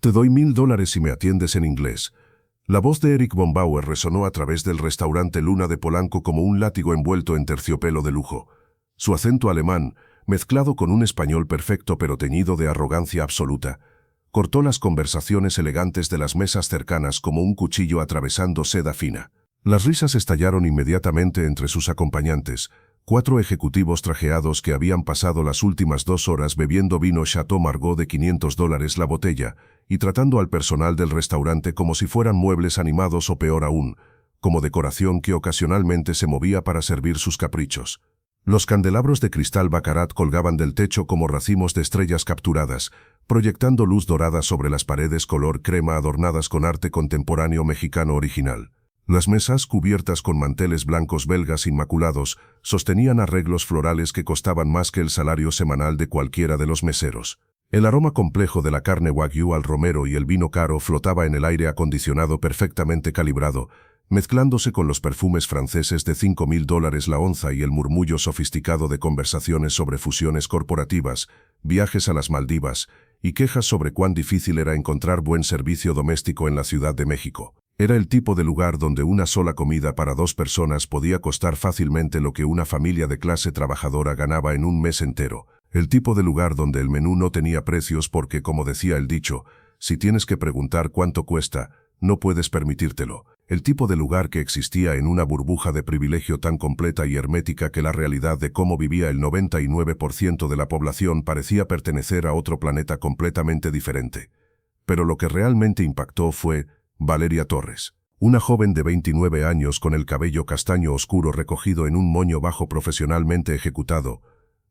Te doy $1000 si me atiendes en inglés. La voz de Eric von Bauer resonó a través del restaurante Luna de Polanco como un látigo envuelto en terciopelo de lujo. Su acento alemán, mezclado con un español perfecto pero teñido de arrogancia absoluta, cortó las conversaciones elegantes de las mesas cercanas como un cuchillo atravesando seda fina. Las risas estallaron inmediatamente entre sus acompañantes, 4 ejecutivos trajeados que habían pasado las últimas 2 horas bebiendo vino Chateau Margaux de $500 la botella y tratando al personal del restaurante como si fueran muebles animados o peor aún, como decoración que ocasionalmente se movía para servir sus caprichos. Los candelabros de cristal Baccarat colgaban del techo como racimos de estrellas capturadas, proyectando luz dorada sobre las paredes color crema adornadas con arte contemporáneo mexicano original. Las mesas, cubiertas con manteles blancos belgas inmaculados, sostenían arreglos florales que costaban más que el salario semanal de cualquiera de los meseros. El aroma complejo de la carne wagyu al romero y el vino caro flotaba en el aire acondicionado perfectamente calibrado, mezclándose con los perfumes franceses de $5000 la onza y el murmullo sofisticado de conversaciones sobre fusiones corporativas, viajes a las Maldivas y quejas sobre cuán difícil era encontrar buen servicio doméstico en la Ciudad de México. Era el tipo de lugar donde una sola comida para 2 personas podía costar fácilmente lo que una familia de clase trabajadora ganaba en un mes entero. El tipo de lugar donde el menú no tenía precios porque, como decía el dicho, si tienes que preguntar cuánto cuesta, no puedes permitírtelo. El tipo de lugar que existía en una burbuja de privilegio tan completa y hermética que la realidad de cómo vivía el 99% de la población parecía pertenecer a otro planeta completamente diferente. Pero lo que realmente impactó fue Valeria Torres, una joven de 29 años con el cabello castaño oscuro recogido en un moño bajo profesionalmente ejecutado,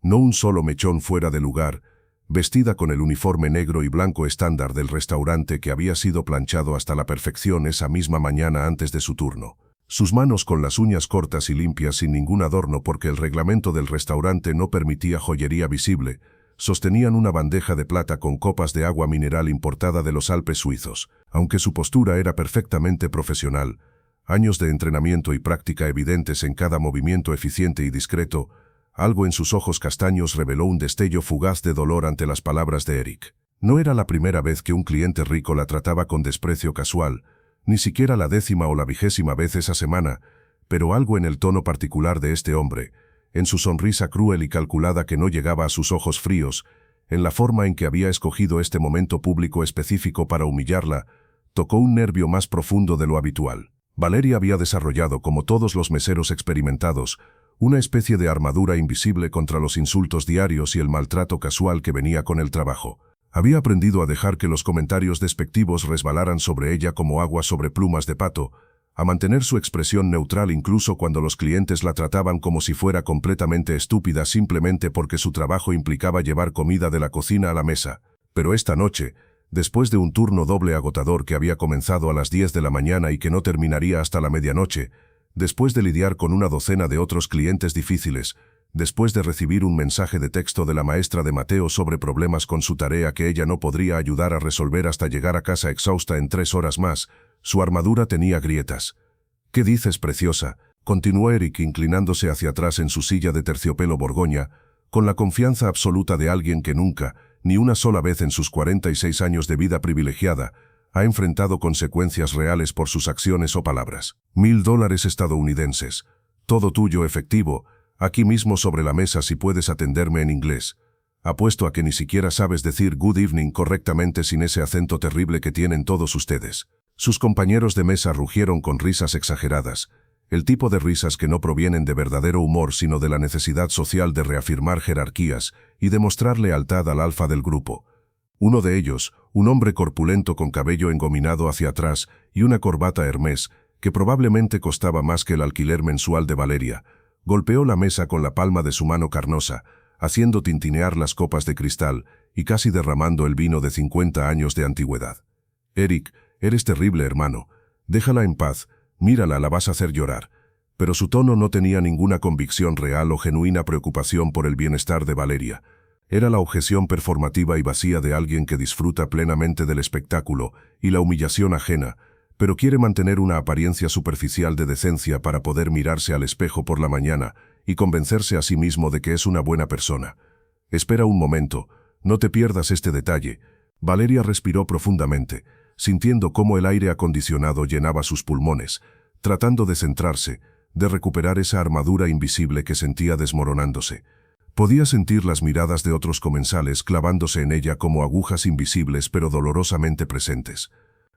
no un solo mechón fuera de lugar, vestida con el uniforme negro y blanco estándar del restaurante que había sido planchado hasta la perfección esa misma mañana antes de su turno. Sus manos con las uñas cortas y limpias sin ningún adorno porque el reglamento del restaurante no permitía joyería visible, sostenían una bandeja de plata con copas de agua mineral importada de los Alpes suizos. Aunque su postura era perfectamente profesional, años de entrenamiento y práctica evidentes en cada movimiento eficiente y discreto, algo en sus ojos castaños reveló un destello fugaz de dolor ante las palabras de Eric. No era la primera vez que un cliente rico la trataba con desprecio casual, ni siquiera la 10ª o la 20ª vez esa semana, pero algo en el tono particular de este hombre, en su sonrisa cruel y calculada que no llegaba a sus ojos fríos, en la forma en que había escogido este momento público específico para humillarla, tocó un nervio más profundo de lo habitual. Valeria había desarrollado, como todos los meseros experimentados, una especie de armadura invisible contra los insultos diarios y el maltrato casual que venía con el trabajo. Había aprendido a dejar que los comentarios despectivos resbalaran sobre ella como agua sobre plumas de pato, a mantener su expresión neutral incluso cuando los clientes la trataban como si fuera completamente estúpida simplemente porque su trabajo implicaba llevar comida de la cocina a la mesa. Pero esta noche, después de un turno doble agotador que había comenzado a las 10 de la mañana y que no terminaría hasta la medianoche, después de lidiar con una docena de otros clientes difíciles, después de recibir un mensaje de texto de la maestra de Mateo sobre problemas con su tarea que ella no podría ayudar a resolver hasta llegar a casa exhausta en 3 horas más, su armadura tenía grietas. «¿Qué dices, preciosa?», continuó Eric inclinándose hacia atrás en su silla de terciopelo borgoña, con la confianza absoluta de alguien que nunca, ni una sola vez en sus 46 años de vida privilegiada, ha enfrentado consecuencias reales por sus acciones o palabras. $1000 estadounidenses. Todo tuyo efectivo, aquí mismo sobre la mesa si puedes atenderme en inglés. Apuesto a que ni siquiera sabes decir good evening correctamente sin ese acento terrible que tienen todos ustedes. Sus compañeros de mesa rugieron con risas exageradas, el tipo de risas que no provienen de verdadero humor sino de la necesidad social de reafirmar jerarquías y demostrar lealtad al alfa del grupo. Uno de ellos, un hombre corpulento con cabello engominado hacia atrás y una corbata Hermès, que probablemente costaba más que el alquiler mensual de Valeria, golpeó la mesa con la palma de su mano carnosa, haciendo tintinear las copas de cristal y casi derramando el vino de 50 años de antigüedad. «Eric, eres terrible, hermano. Déjala en paz. Mírala, la vas a hacer llorar». Pero su tono no tenía ninguna convicción real o genuina preocupación por el bienestar de Valeria. Era la objeción performativa y vacía de alguien que disfruta plenamente del espectáculo y la humillación ajena, pero quiere mantener una apariencia superficial de decencia para poder mirarse al espejo por la mañana y convencerse a sí mismo de que es una buena persona. «Espera un momento, no te pierdas este detalle». Valeria respiró profundamente, sintiendo cómo el aire acondicionado llenaba sus pulmones, tratando de centrarse, de recuperar esa armadura invisible que sentía desmoronándose. Podía sentir las miradas de otros comensales clavándose en ella como agujas invisibles pero dolorosamente presentes.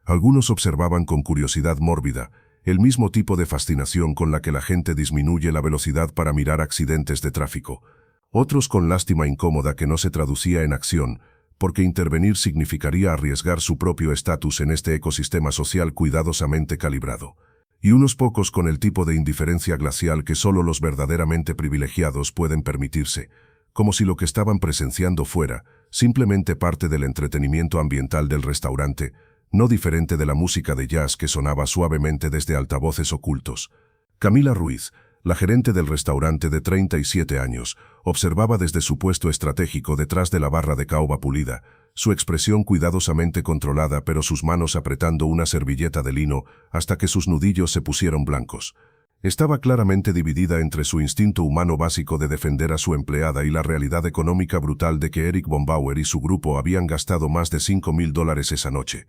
Algunos observaban con curiosidad mórbida, el mismo tipo de fascinación con la que la gente disminuye la velocidad para mirar accidentes de tráfico. Otros con lástima incómoda que no se traducía en acción, porque intervenir significaría arriesgar su propio estatus en este ecosistema social cuidadosamente calibrado. Y unos pocos con el tipo de indiferencia glacial que solo los verdaderamente privilegiados pueden permitirse, como si lo que estaban presenciando fuera simplemente parte del entretenimiento ambiental del restaurante, no diferente de la música de jazz que sonaba suavemente desde altavoces ocultos. Camila Ruiz, la gerente del restaurante de 37 años, observaba desde su puesto estratégico detrás de la barra de caoba pulida, su expresión cuidadosamente controlada pero sus manos apretando una servilleta de lino hasta que sus nudillos se pusieron blancos. Estaba claramente dividida entre su instinto humano básico de defender a su empleada y la realidad económica brutal de que Eric von Bauer y su grupo habían gastado más de $5.000 esa noche,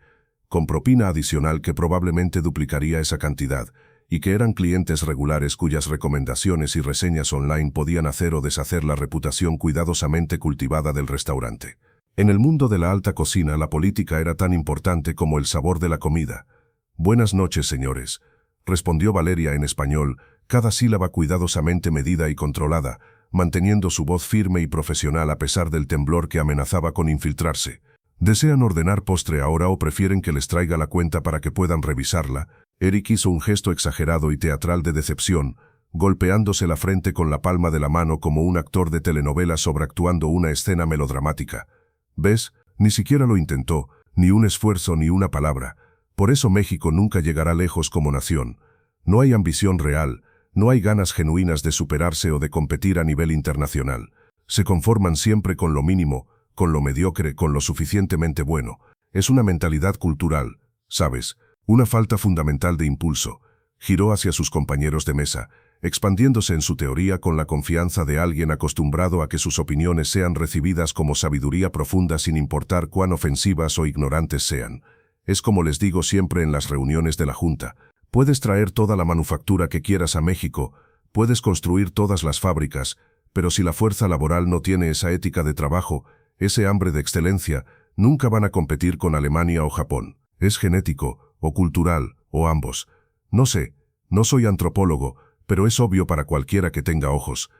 con propina adicional que probablemente duplicaría esa cantidad, y que eran clientes regulares cuyas recomendaciones y reseñas online podían hacer o deshacer la reputación cuidadosamente cultivada del restaurante. En el mundo de la alta cocina la política era tan importante como el sabor de la comida. «Buenas noches, señores», respondió Valeria en español, cada sílaba cuidadosamente medida y controlada, manteniendo su voz firme y profesional a pesar del temblor que amenazaba con infiltrarse. ¿Desean ordenar postre ahora o prefieren que les traiga la cuenta para que puedan revisarla? Eric hizo un gesto exagerado y teatral de decepción, golpeándose la frente con la palma de la mano como un actor de telenovela sobreactuando una escena melodramática. ¿Ves? Ni siquiera lo intentó, ni un esfuerzo ni una palabra. Por eso México nunca llegará lejos como nación. No hay ambición real, no hay ganas genuinas de superarse o de competir a nivel internacional. Se conforman siempre con lo mínimo, con lo mediocre, con lo suficientemente bueno. Es una mentalidad cultural, ¿sabes? Una falta fundamental de impulso. Giró hacia sus compañeros de mesa, expandiéndose en su teoría con la confianza de alguien acostumbrado a que sus opiniones sean recibidas como sabiduría profunda sin importar cuán ofensivas o ignorantes sean. Es como les digo siempre en las reuniones de la Junta. Puedes traer toda la manufactura que quieras a México, puedes construir todas las fábricas, pero si la fuerza laboral no tiene esa ética de trabajo, ese hambre de excelencia, nunca van a competir con Alemania o Japón. Es genético, o cultural, o ambos. No sé, no soy antropólogo, pero es obvio para cualquiera que tenga ojos.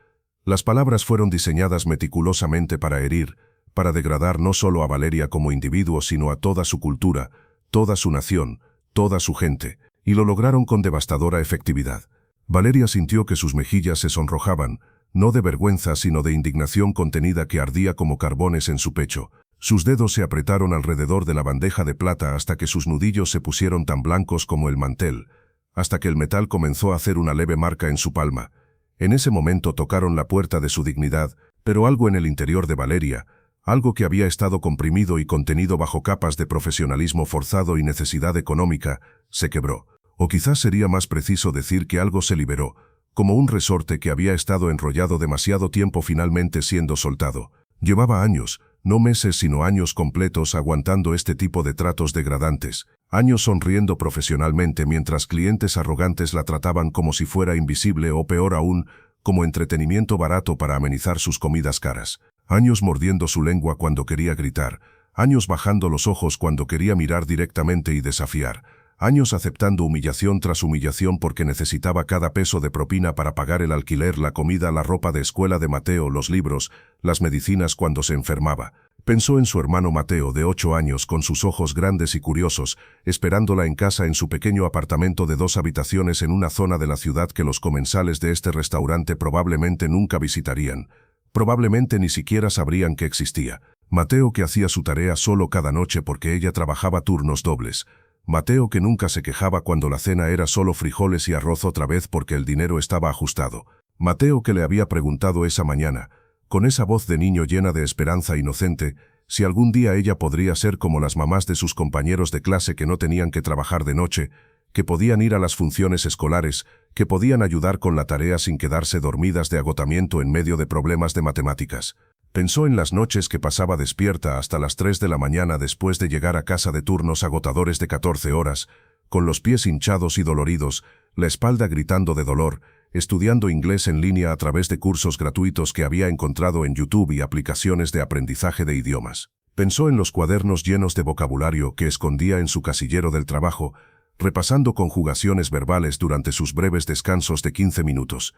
Las palabras fueron diseñadas meticulosamente para herir, para degradar no solo a Valeria como individuo, sino a toda su cultura, toda su nación, toda su gente, y lo lograron con devastadora efectividad. Valeria sintió que sus mejillas se sonrojaban, no de vergüenza sino de indignación contenida que ardía como carbones en su pecho. Sus dedos se apretaron alrededor de la bandeja de plata hasta que sus nudillos se pusieron tan blancos como el mantel, hasta que el metal comenzó a hacer una leve marca en su palma. En ese momento tocaron la puerta de su dignidad, pero algo en el interior de Valeria, algo que había estado comprimido y contenido bajo capas de profesionalismo forzado y necesidad económica, se quebró. O quizás sería más preciso decir que algo se liberó, como un resorte que había estado enrollado demasiado tiempo finalmente siendo soltado. Llevaba años, no meses sino años completos aguantando este tipo de tratos degradantes, años sonriendo profesionalmente mientras clientes arrogantes la trataban como si fuera invisible o peor aún, como entretenimiento barato para amenizar sus comidas caras. Años mordiendo su lengua cuando quería gritar, años bajando los ojos cuando quería mirar directamente y desafiar, años aceptando humillación tras humillación porque necesitaba cada peso de propina para pagar el alquiler, la comida, la ropa de escuela de Mateo, los libros, las medicinas cuando se enfermaba. Pensó en su hermano Mateo de 8 años con sus ojos grandes y curiosos, esperándola en casa en su pequeño apartamento de 2 habitaciones en una zona de la ciudad que los comensales de este restaurante probablemente nunca visitarían. Probablemente ni siquiera sabrían que existía. Mateo que hacía su tarea solo cada noche porque ella trabajaba turnos dobles. Mateo que nunca se quejaba cuando la cena era solo frijoles y arroz otra vez porque el dinero estaba ajustado. Mateo que le había preguntado esa mañana, con esa voz de niño llena de esperanza inocente, si algún día ella podría ser como las mamás de sus compañeros de clase que no tenían que trabajar de noche, que podían ir a las funciones escolares, que podían ayudar con la tarea sin quedarse dormidas de agotamiento en medio de problemas de matemáticas. Pensó en las noches que pasaba despierta hasta las 3 de la mañana después de llegar a casa de turnos agotadores de 14 horas, con los pies hinchados y doloridos, la espalda gritando de dolor, estudiando inglés en línea a través de cursos gratuitos que había encontrado en YouTube y aplicaciones de aprendizaje de idiomas. Pensó en los cuadernos llenos de vocabulario que escondía en su casillero del trabajo, repasando conjugaciones verbales durante sus breves descansos de 15 minutos.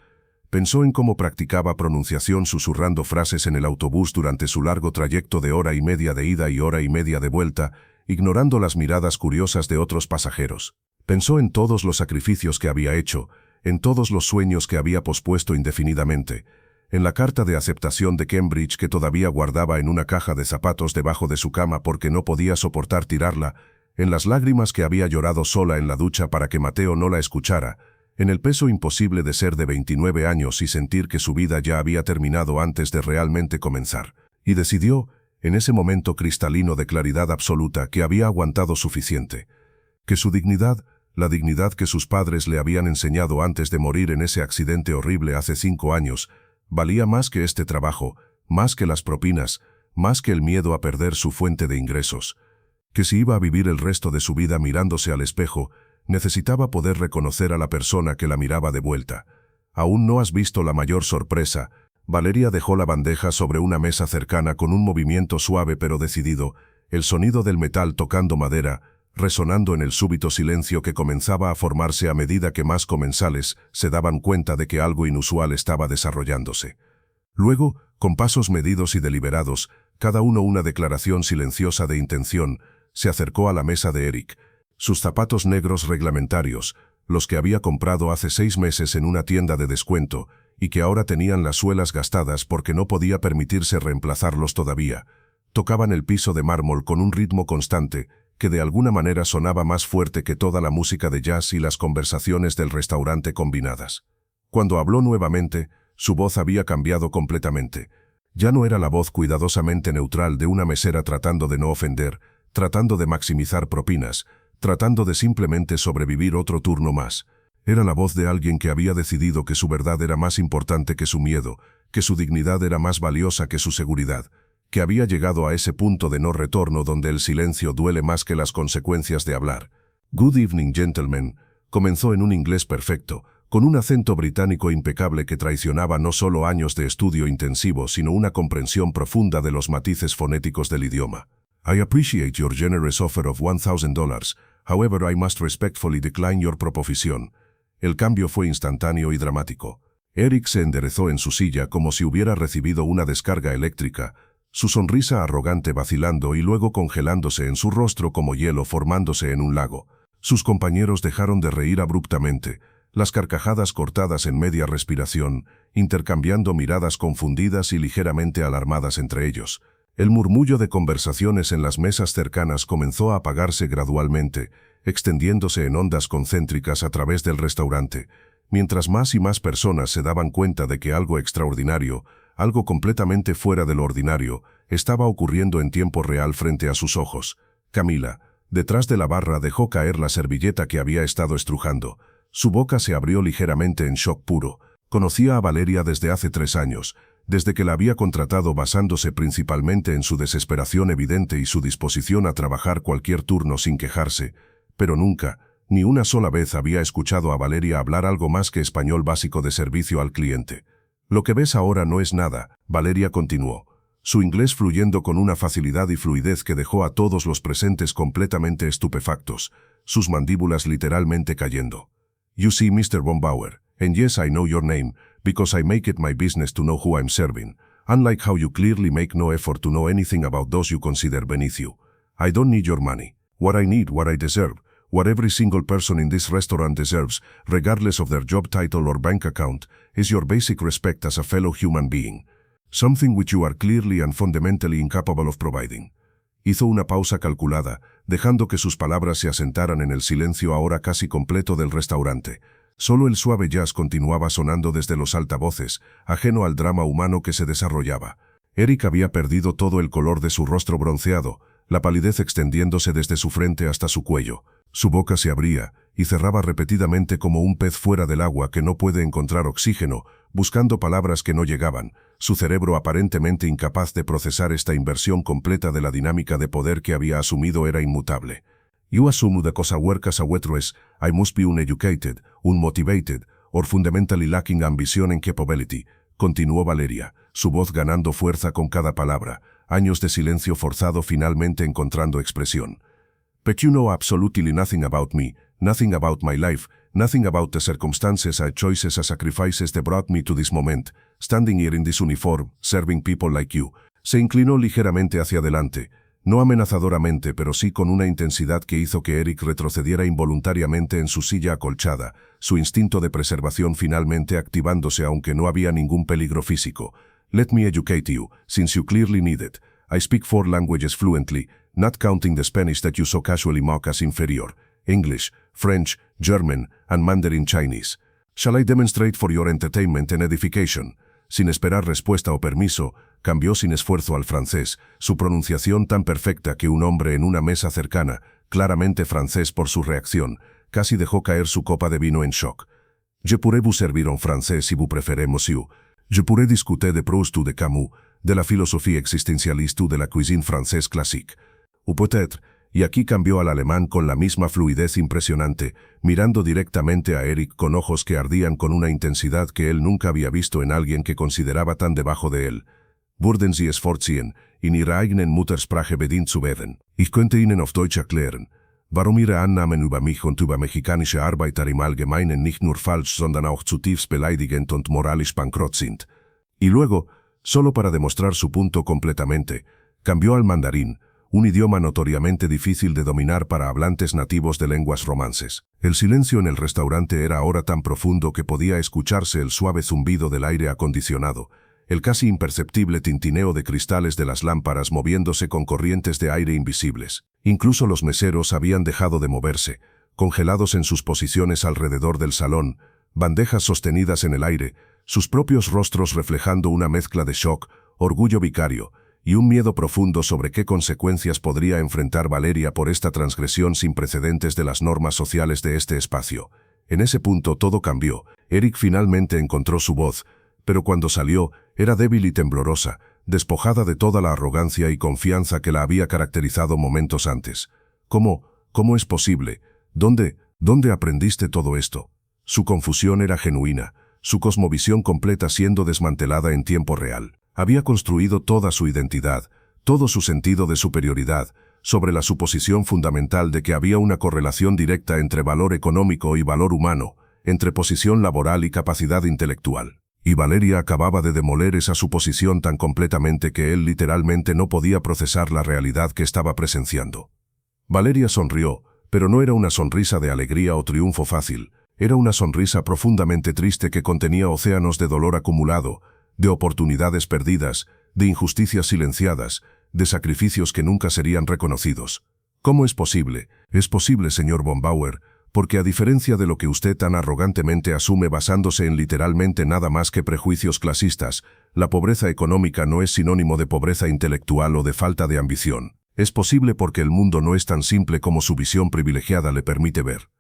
Pensó en cómo practicaba pronunciación susurrando frases en el autobús durante su largo trayecto de hora y media de ida y hora y media de vuelta, ignorando las miradas curiosas de otros pasajeros. Pensó en todos los sacrificios que había hecho, en todos los sueños que había pospuesto indefinidamente, en la carta de aceptación de Cambridge que todavía guardaba en una caja de zapatos debajo de su cama porque no podía soportar tirarla, en las lágrimas que había llorado sola en la ducha para que Mateo no la escuchara, en el peso imposible de ser de 29 años y sentir que su vida ya había terminado antes de realmente comenzar. Y decidió, en ese momento cristalino de claridad absoluta, que había aguantado suficiente. Que su dignidad, la dignidad que sus padres le habían enseñado antes de morir en ese accidente horrible hace 5 años, valía más que este trabajo, más que las propinas, más que el miedo a perder su fuente de ingresos. Que si iba a vivir el resto de su vida mirándose al espejo, necesitaba poder reconocer a la persona que la miraba de vuelta. Aún no has visto la mayor sorpresa. Valeria dejó la bandeja sobre una mesa cercana con un movimiento suave pero decidido, el sonido del metal tocando madera, resonando en el súbito silencio que comenzaba a formarse a medida que más comensales se daban cuenta de que algo inusual estaba desarrollándose. Luego, con pasos medidos y deliberados, cada uno una declaración silenciosa de intención, se acercó a la mesa de Eric. Sus zapatos negros reglamentarios, los que había comprado hace 6 meses en una tienda de descuento, y que ahora tenían las suelas gastadas porque no podía permitirse reemplazarlos todavía, tocaban el piso de mármol con un ritmo constante, que de alguna manera sonaba más fuerte que toda la música de jazz y las conversaciones del restaurante combinadas. Cuando habló nuevamente, su voz había cambiado completamente. Ya no era la voz cuidadosamente neutral de una mesera tratando de no ofender, tratando de maximizar propinas, tratando de simplemente sobrevivir otro turno más. Era la voz de alguien que había decidido que su verdad era más importante que su miedo, que su dignidad era más valiosa que su seguridad, que había llegado a ese punto de no retorno donde el silencio duele más que las consecuencias de hablar. Good evening, gentlemen, comenzó en un inglés perfecto, con un acento británico impecable que traicionaba no solo años de estudio intensivo, sino una comprensión profunda de los matices fonéticos del idioma. I appreciate your generous offer of $1,000, however I must respectfully decline your proposition. El cambio fue instantáneo y dramático. Eric se enderezó en su silla como si hubiera recibido una descarga eléctrica, su sonrisa arrogante vacilando y luego congelándose en su rostro como hielo formándose en un lago. Sus compañeros dejaron de reír abruptamente, las carcajadas cortadas en media respiración, intercambiando miradas confundidas y ligeramente alarmadas entre ellos. El murmullo de conversaciones en las mesas cercanas comenzó a apagarse gradualmente, extendiéndose en ondas concéntricas a través del restaurante, mientras más y más personas se daban cuenta de que algo extraordinario, algo completamente fuera de lo ordinario, estaba ocurriendo en tiempo real frente a sus ojos. Camila, detrás de la barra, dejó caer la servilleta que había estado estrujando. Su boca se abrió ligeramente en shock puro. Conocía a Valeria desde hace 3 años, desde que la había contratado basándose principalmente en su desesperación evidente y su disposición a trabajar cualquier turno sin quejarse, pero nunca, ni una sola vez había escuchado a Valeria hablar algo más que español básico de servicio al cliente. Lo que ves ahora no es nada, Valeria continuó, su inglés fluyendo con una facilidad y fluidez que dejó a todos los presentes completamente estupefactos, sus mandíbulas literalmente cayendo. You see, Mr. Von Bauer, and yes, I know your name, because I make it my business to know who I'm serving, unlike how you clearly make no effort to know anything about those you consider beneath you. I don't need your money. What I need, what I deserve, what every single person in this restaurant deserves, regardless of their job title or bank account, is your basic respect as a fellow human being. Something which you are clearly and fundamentally incapable of providing. Hizo una pausa calculada, dejando que sus palabras se asentaran en el silencio ahora casi completo del restaurante. Solo el suave jazz continuaba sonando desde los altavoces, ajeno al drama humano que se desarrollaba. Eric había perdido todo el color de su rostro bronceado, la palidez extendiéndose desde su frente hasta su cuello. Su boca se abría, y cerraba repetidamente como un pez fuera del agua que no puede encontrar oxígeno, buscando palabras que no llegaban, su cerebro aparentemente incapaz de procesar esta inversión completa de la dinámica de poder que había asumido era inmutable. You assume the cosa workas a wetres, I must be uneducated, unmotivated, or fundamentally lacking ambition and capability, continuó Valeria, su voz ganando fuerza con cada palabra, años de silencio forzado finalmente encontrando expresión. But you know absolutely nothing about me, nothing about my life, nothing about the circumstances and choices and sacrifices that brought me to this moment, standing here in this uniform, serving people like you. Se inclinó ligeramente hacia adelante, no amenazadoramente, pero sí con una intensidad que hizo que Eric retrocediera involuntariamente en su silla acolchada, su instinto de preservación finalmente activándose aunque no había ningún peligro físico. Let me educate you, since you clearly need it. I speak 4 languages fluently, not counting the Spanish that you so casually mock as inferior. English, French, German, and Mandarin Chinese. Shall I demonstrate for your entertainment and edification? Sin esperar respuesta o permiso, cambió sin esfuerzo al francés, su pronunciación tan perfecta que un hombre en una mesa cercana, claramente francés por su reacción, casi dejó caer su copa de vino en shock. Je pourrais vous servir en français si vous préférez, monsieur. Je pourrais discuter de Proust ou de Camus, de la philosophie existentialiste ou de la cuisine française classique. Ou peut-être, y aquí cambió al alemán con la misma fluidez impresionante, mirando directamente a Eric con ojos que ardían con una intensidad que él nunca había visto en alguien que consideraba tan debajo de él. Würden Sie es vorziehen, in Ihrer eigenen Muttersprache bedient zu werden. Ich könnte Ihnen auf Deutsch erklären, warum Ihre Annahmen über mich und über mexicanische Arbeiter im Allgemeinen nicht nur falsch, sondern auch zutiefst beleidigend und moralisch bankrott sind. Y luego, solo para demostrar su punto completamente, cambió al mandarín, un idioma notoriamente difícil de dominar para hablantes nativos de lenguas romances. El silencio en el restaurante era ahora tan profundo que podía escucharse el suave zumbido del aire acondicionado, el casi imperceptible tintineo de cristales de las lámparas moviéndose con corrientes de aire invisibles. Incluso los meseros habían dejado de moverse, congelados en sus posiciones alrededor del salón, bandejas sostenidas en el aire, sus propios rostros reflejando una mezcla de shock, orgullo vicario, y un miedo profundo sobre qué consecuencias podría enfrentar Valeria por esta transgresión sin precedentes de las normas sociales de este espacio. En ese punto todo cambió. Eric finalmente encontró su voz, pero cuando salió, era débil y temblorosa, despojada de toda la arrogancia y confianza que la había caracterizado momentos antes. ¿Cómo es posible? ¿Dónde aprendiste todo esto? Su confusión era genuina, su cosmovisión completa siendo desmantelada en tiempo real. Había construido toda su identidad, todo su sentido de superioridad, sobre la suposición fundamental de que había una correlación directa entre valor económico y valor humano, entre posición laboral y capacidad intelectual. Y Valeria acababa de demoler esa suposición tan completamente que él literalmente no podía procesar la realidad que estaba presenciando. Valeria sonrió, pero no era una sonrisa de alegría o triunfo fácil, era una sonrisa profundamente triste que contenía océanos de dolor acumulado, de oportunidades perdidas, de injusticias silenciadas, de sacrificios que nunca serían reconocidos. ¿Cómo es posible? Es posible, señor von Bauer, porque a diferencia de lo que usted tan arrogantemente asume basándose en literalmente nada más que prejuicios clasistas, la pobreza económica no es sinónimo de pobreza intelectual o de falta de ambición. Es posible porque el mundo no es tan simple como su visión privilegiada le permite ver.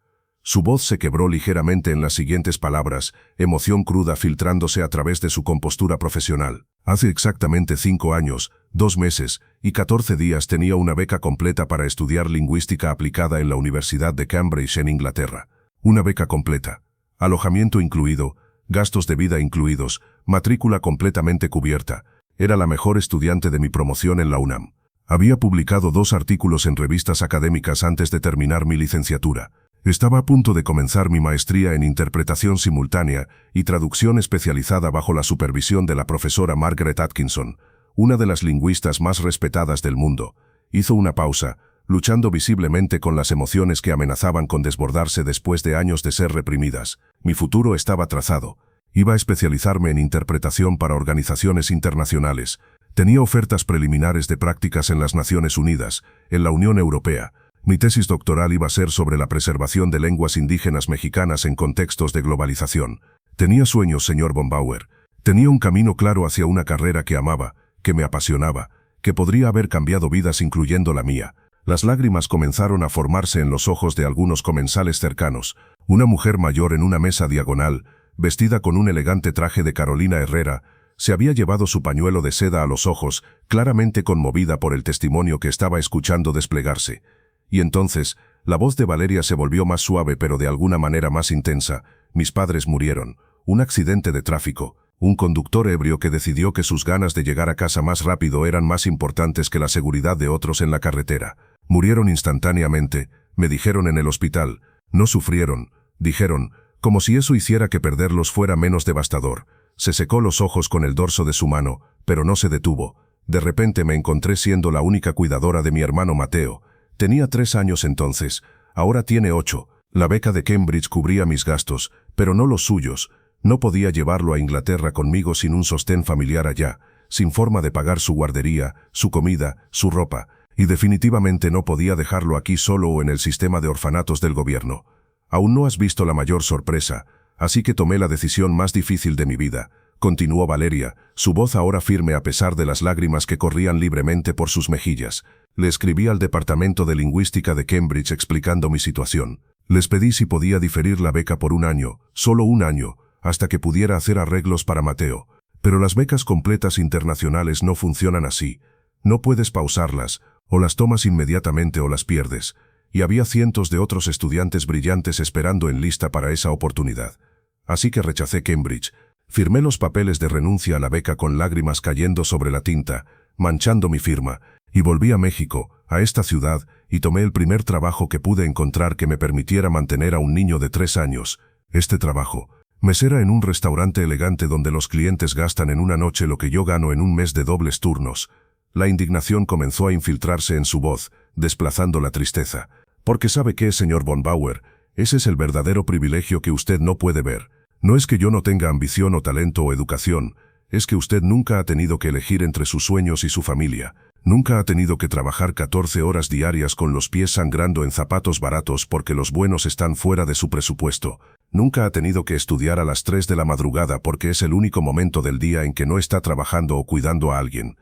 Su voz se quebró ligeramente en las siguientes palabras, emoción cruda filtrándose a través de su compostura profesional. Hace exactamente 5 años, 2 meses y 14 días tenía una beca completa para estudiar lingüística aplicada en la Universidad de Cambridge en Inglaterra. Una beca completa. Alojamiento incluido, gastos de vida incluidos, matrícula completamente cubierta. Era la mejor estudiante de mi promoción en la UNAM. Había publicado 2 artículos en revistas académicas antes de terminar mi licenciatura. Estaba a punto de comenzar mi maestría en interpretación simultánea y traducción especializada bajo la supervisión de la profesora Margaret Atkinson, una de las lingüistas más respetadas del mundo. Hizo una pausa, luchando visiblemente con las emociones que amenazaban con desbordarse después de años de ser reprimidas. Mi futuro estaba trazado. Iba a especializarme en interpretación para organizaciones internacionales. Tenía ofertas preliminares de prácticas en las Naciones Unidas, en la Unión Europea. Mi tesis doctoral iba a ser sobre la preservación de lenguas indígenas mexicanas en contextos de globalización. Tenía sueños, señor von Bauer. Tenía un camino claro hacia una carrera que amaba, que me apasionaba, que podría haber cambiado vidas incluyendo la mía. Las lágrimas comenzaron a formarse en los ojos de algunos comensales cercanos. Una mujer mayor en una mesa diagonal, vestida con un elegante traje de Carolina Herrera, se había llevado su pañuelo de seda a los ojos, claramente conmovida por el testimonio que estaba escuchando desplegarse. Y entonces, la voz de Valeria se volvió más suave pero de alguna manera más intensa. Mis padres murieron. Un accidente de tráfico. Un conductor ebrio que decidió que sus ganas de llegar a casa más rápido eran más importantes que la seguridad de otros en la carretera. Murieron instantáneamente, me dijeron en el hospital. No sufrieron, dijeron, como si eso hiciera que perderlos fuera menos devastador. Se secó los ojos con el dorso de su mano, pero no se detuvo. De repente me encontré siendo la única cuidadora de mi hermano Mateo. Tenía 3 años entonces, ahora tiene 8. La beca de Cambridge cubría mis gastos, pero no los suyos. No podía llevarlo a Inglaterra conmigo sin un sostén familiar allá, sin forma de pagar su guardería, su comida, su ropa, y definitivamente no podía dejarlo aquí solo o en el sistema de orfanatos del gobierno. Aún no has visto la mayor sorpresa, así que tomé la decisión más difícil de mi vida, continuó Valeria, su voz ahora firme a pesar de las lágrimas que corrían libremente por sus mejillas. Le escribí al Departamento de Lingüística de Cambridge explicando mi situación. Les pedí si podía diferir la beca por 1 año, solo 1 año, hasta que pudiera hacer arreglos para Mateo. Pero las becas completas internacionales no funcionan así. No puedes pausarlas, o las tomas inmediatamente o las pierdes. Y había cientos de otros estudiantes brillantes esperando en lista para esa oportunidad. Así que rechacé Cambridge. Firmé los papeles de renuncia a la beca con lágrimas cayendo sobre la tinta, manchando mi firma, y volví a México, a esta ciudad, y tomé el primer trabajo que pude encontrar que me permitiera mantener a un niño de 3 años. Este trabajo, mesera en un restaurante elegante donde los clientes gastan en una noche lo que yo gano en un mes de dobles turnos. La indignación comenzó a infiltrarse en su voz, desplazando la tristeza. Porque sabe qué, señor von Bauer, ese es el verdadero privilegio que usted no puede ver. No es que yo no tenga ambición o talento o educación, es que usted nunca ha tenido que elegir entre sus sueños y su familia. Nunca ha tenido que trabajar 14 horas diarias con los pies sangrando en zapatos baratos porque los buenos están fuera de su presupuesto. Nunca ha tenido que estudiar a las 3 de la madrugada porque es el único momento del día en que no está trabajando o cuidando a alguien.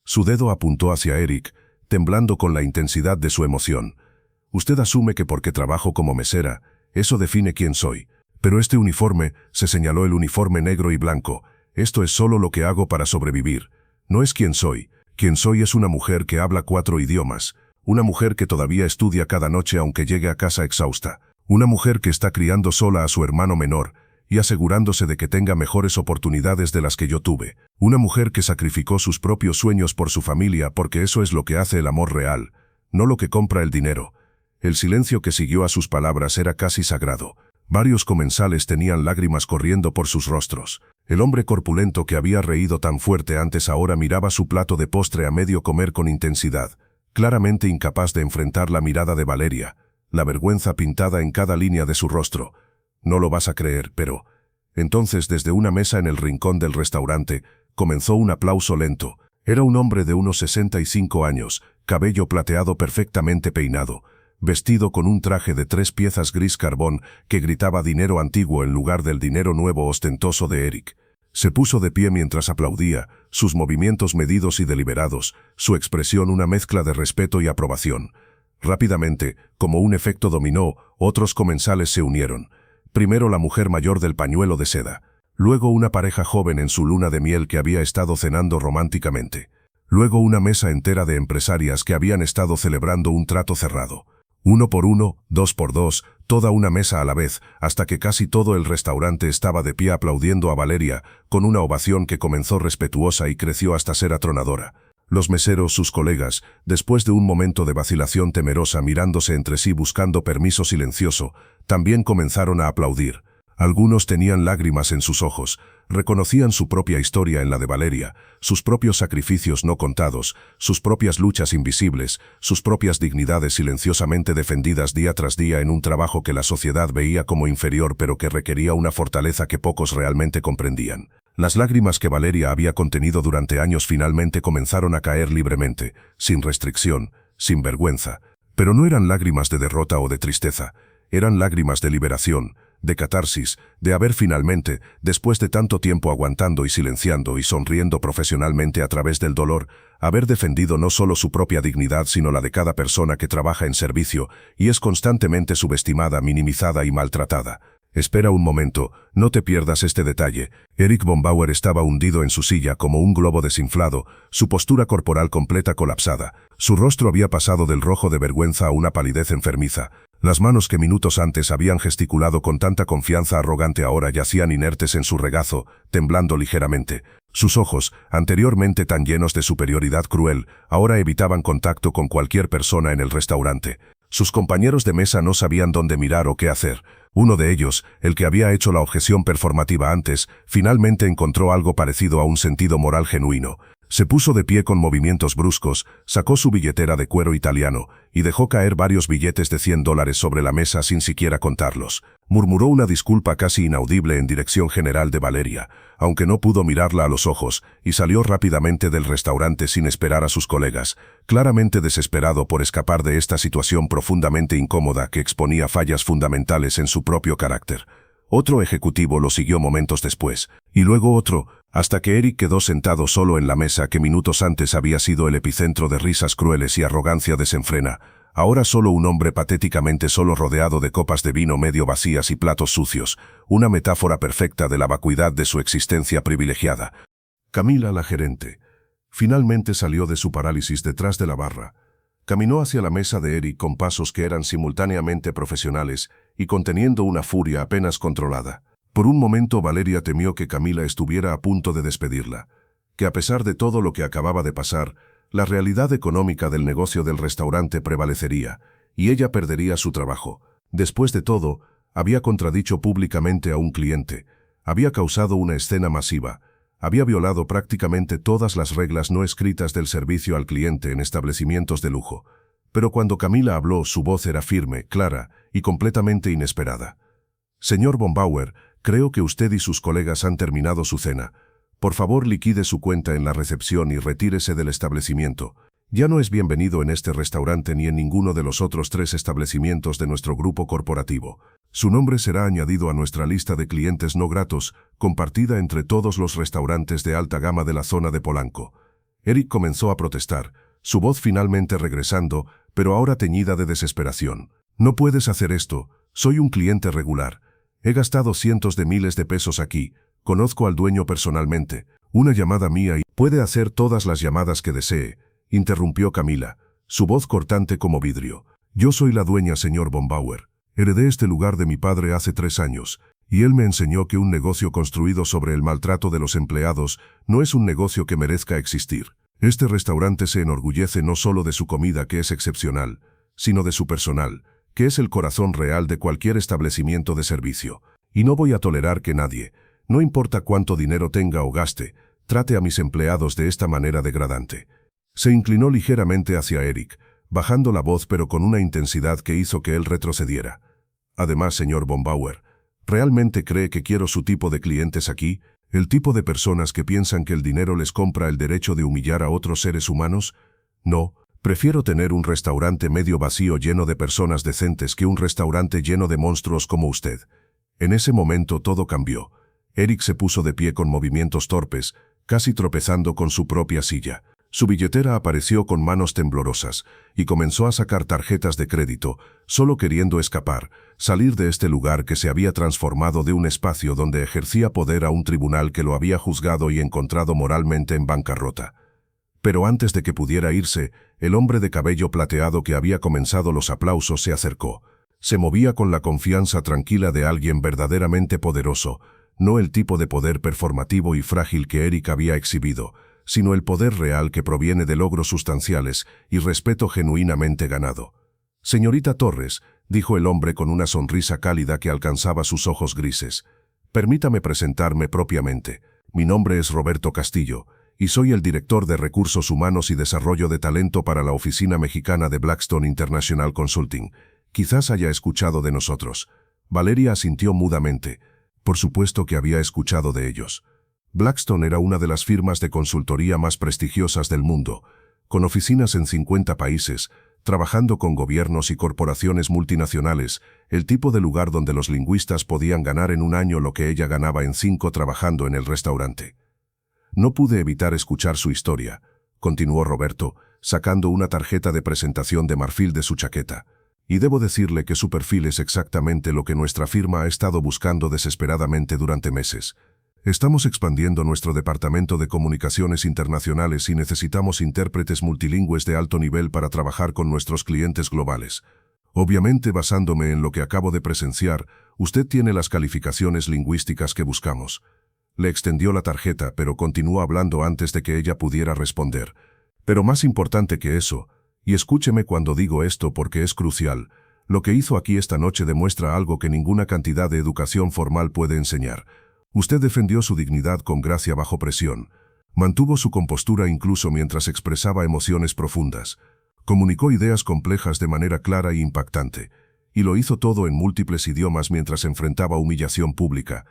Su dedo apuntó hacia Eric, temblando con la intensidad de su emoción. Usted asume que porque trabajo como mesera, eso define quién soy. Pero este uniforme, se señaló el uniforme negro y blanco, esto es solo lo que hago para sobrevivir. No es quién soy. Quien soy es una mujer que habla 4 idiomas, una mujer que todavía estudia cada noche aunque llegue a casa exhausta, una mujer que está criando sola a su hermano menor y asegurándose de que tenga mejores oportunidades de las que yo tuve, una mujer que sacrificó sus propios sueños por su familia porque eso es lo que hace el amor real, no lo que compra el dinero. El silencio que siguió a sus palabras era casi sagrado. Varios comensales tenían lágrimas corriendo por sus rostros. El hombre corpulento que había reído tan fuerte antes ahora miraba su plato de postre a medio comer con intensidad, claramente incapaz de enfrentar la mirada de Valeria, la vergüenza pintada en cada línea de su rostro. No lo vas a creer, pero... Entonces desde una mesa en el rincón del restaurante, comenzó un aplauso lento. Era un hombre de unos 65 años, cabello plateado perfectamente peinado, vestido con un traje de 3 piezas gris carbón que gritaba dinero antiguo en lugar del dinero nuevo ostentoso de Eric. Se puso de pie mientras aplaudía, sus movimientos medidos y deliberados, su expresión una mezcla de respeto y aprobación. Rápidamente, como un efecto dominó, otros comensales se unieron. Primero la mujer mayor del pañuelo de seda, luego una pareja joven en su luna de miel que había estado cenando románticamente, luego una mesa entera de empresarias que habían estado celebrando un trato cerrado. 1 por 1, 2 por 2, toda una mesa a la vez, hasta que casi todo el restaurante estaba de pie aplaudiendo a Valeria, con una ovación que comenzó respetuosa y creció hasta ser atronadora. Los meseros, sus colegas, después de un momento de vacilación temerosa mirándose entre sí buscando permiso silencioso, también comenzaron a aplaudir. Algunos tenían lágrimas en sus ojos, reconocían su propia historia en la de Valeria, sus propios sacrificios no contados, sus propias luchas invisibles, sus propias dignidades silenciosamente defendidas día tras día en un trabajo que la sociedad veía como inferior pero que requería una fortaleza que pocos realmente comprendían. Las lágrimas que Valeria había contenido durante años finalmente comenzaron a caer libremente, sin restricción, sin vergüenza. Pero no eran lágrimas de derrota o de tristeza, eran lágrimas de liberación, de catarsis, de haber finalmente, después de tanto tiempo aguantando y silenciando y sonriendo profesionalmente a través del dolor, haber defendido no solo su propia dignidad sino la de cada persona que trabaja en servicio y es constantemente subestimada, minimizada y maltratada. Espera un momento, no te pierdas este detalle. Eric von Bauer estaba hundido en su silla como un globo desinflado, su postura corporal completa colapsada. Su rostro había pasado del rojo de vergüenza a una palidez enfermiza. Las manos que minutos antes habían gesticulado con tanta confianza arrogante ahora yacían inertes en su regazo, temblando ligeramente. Sus ojos, anteriormente tan llenos de superioridad cruel, ahora evitaban contacto con cualquier persona en el restaurante. Sus compañeros de mesa no sabían dónde mirar o qué hacer. Uno de ellos, el que había hecho la objeción performativa antes, finalmente encontró algo parecido a un sentido moral genuino. Se puso de pie con movimientos bruscos, sacó su billetera de cuero italiano y dejó caer varios billetes de $100 sobre la mesa sin siquiera contarlos. Murmuró una disculpa casi inaudible en dirección general de Valeria, aunque no pudo mirarla a los ojos, y salió rápidamente del restaurante sin esperar a sus colegas, claramente desesperado por escapar de esta situación profundamente incómoda que exponía fallas fundamentales en su propio carácter. Otro ejecutivo lo siguió momentos después, y luego otro, hasta que Eric quedó sentado solo en la mesa que minutos antes había sido el epicentro de risas crueles y arrogancia desenfrena. Ahora solo un hombre patéticamente solo rodeado de copas de vino medio vacías y platos sucios, una metáfora perfecta de la vacuidad de su existencia privilegiada. Camila, la gerente, finalmente salió de su parálisis detrás de la barra. Caminó hacia la mesa de Eric con pasos que eran simultáneamente profesionales y conteniendo una furia apenas controlada. Por un momento Valeria temió que Camila estuviera a punto de despedirla, que a pesar de todo lo que acababa de pasar, la realidad económica del negocio del restaurante prevalecería, y ella perdería su trabajo. Después de todo, había contradicho públicamente a un cliente, había causado una escena masiva, había violado prácticamente todas las reglas no escritas del servicio al cliente en establecimientos de lujo. Pero cuando Camila habló, su voz era firme, clara y completamente inesperada. «Señor von Bauer, creo que usted y sus colegas han terminado su cena. Por favor, liquide su cuenta en la recepción y retírese del establecimiento. Ya no es bienvenido en este restaurante ni en ninguno de los otros 3 establecimientos de nuestro grupo corporativo. Su nombre será añadido a nuestra lista de clientes no gratos, compartida entre todos los restaurantes de alta gama de la zona de Polanco». Eric comenzó a protestar, su voz finalmente regresando, pero ahora teñida de desesperación. «No puedes hacer esto, soy un cliente regular. He gastado cientos de miles de pesos aquí, conozco al dueño personalmente. Una llamada mía y puede hacer todas las llamadas que desee», interrumpió Camila, su voz cortante como vidrio. «Yo soy la dueña, señor von Bauer. Heredé este lugar de mi padre hace 3 años, y él me enseñó que un negocio construido sobre el maltrato de los empleados no es un negocio que merezca existir. Este restaurante se enorgullece no solo de su comida, que es excepcional, sino de su personal, que es el corazón real de cualquier establecimiento de servicio. Y no voy a tolerar que nadie, no importa cuánto dinero tenga o gaste, trate a mis empleados de esta manera degradante». Se inclinó ligeramente hacia Eric, bajando la voz pero con una intensidad que hizo que él retrocediera. «Además, señor von Bauer, ¿realmente cree que quiero su tipo de clientes aquí? ¿El tipo de personas que piensan que el dinero les compra el derecho de humillar a otros seres humanos? No, prefiero tener un restaurante medio vacío lleno de personas decentes que un restaurante lleno de monstruos como usted». En ese momento todo cambió. Eric se puso de pie con movimientos torpes, casi tropezando con su propia silla. Su billetera apareció con manos temblorosas y comenzó a sacar tarjetas de crédito, solo queriendo escapar, salir de este lugar que se había transformado de un espacio donde ejercía poder a un tribunal que lo había juzgado y encontrado moralmente en bancarrota. Pero antes de que pudiera irse, el hombre de cabello plateado que había comenzado los aplausos se acercó. Se movía con la confianza tranquila de alguien verdaderamente poderoso, no el tipo de poder performativo y frágil que Eric había exhibido, sino el poder real que proviene de logros sustanciales y respeto genuinamente ganado. «Señorita Torres», dijo el hombre con una sonrisa cálida que alcanzaba sus ojos grises, «permítame presentarme propiamente. Mi nombre es Roberto Castillo, y soy el director de Recursos Humanos y Desarrollo de Talento para la oficina mexicana de Blackstone International Consulting. Quizás haya escuchado de nosotros». Valeria asintió mudamente. Por supuesto que había escuchado de ellos. Blackstone era una de las firmas de consultoría más prestigiosas del mundo, con oficinas en 50 países, trabajando con gobiernos y corporaciones multinacionales, el tipo de lugar donde los lingüistas podían ganar en un año lo que ella ganaba en 5 trabajando en el restaurante. No pude evitar escuchar su historia, continuó Roberto, sacando una tarjeta de presentación de marfil de su chaqueta. Y debo decirle que su perfil es exactamente lo que nuestra firma ha estado buscando desesperadamente durante meses. Estamos expandiendo nuestro departamento de comunicaciones internacionales y necesitamos intérpretes multilingües de alto nivel para trabajar con nuestros clientes globales. Obviamente, basándome en lo que acabo de presenciar, usted tiene las calificaciones lingüísticas que buscamos. Le extendió la tarjeta, pero continuó hablando antes de que ella pudiera responder. Pero más importante que eso, y escúcheme cuando digo esto porque es crucial, lo que hizo aquí esta noche demuestra algo que ninguna cantidad de educación formal puede enseñar. Usted defendió su dignidad con gracia bajo presión. Mantuvo su compostura incluso mientras expresaba emociones profundas. Comunicó ideas complejas de manera clara e impactante. Y lo hizo todo en múltiples idiomas mientras enfrentaba humillación pública.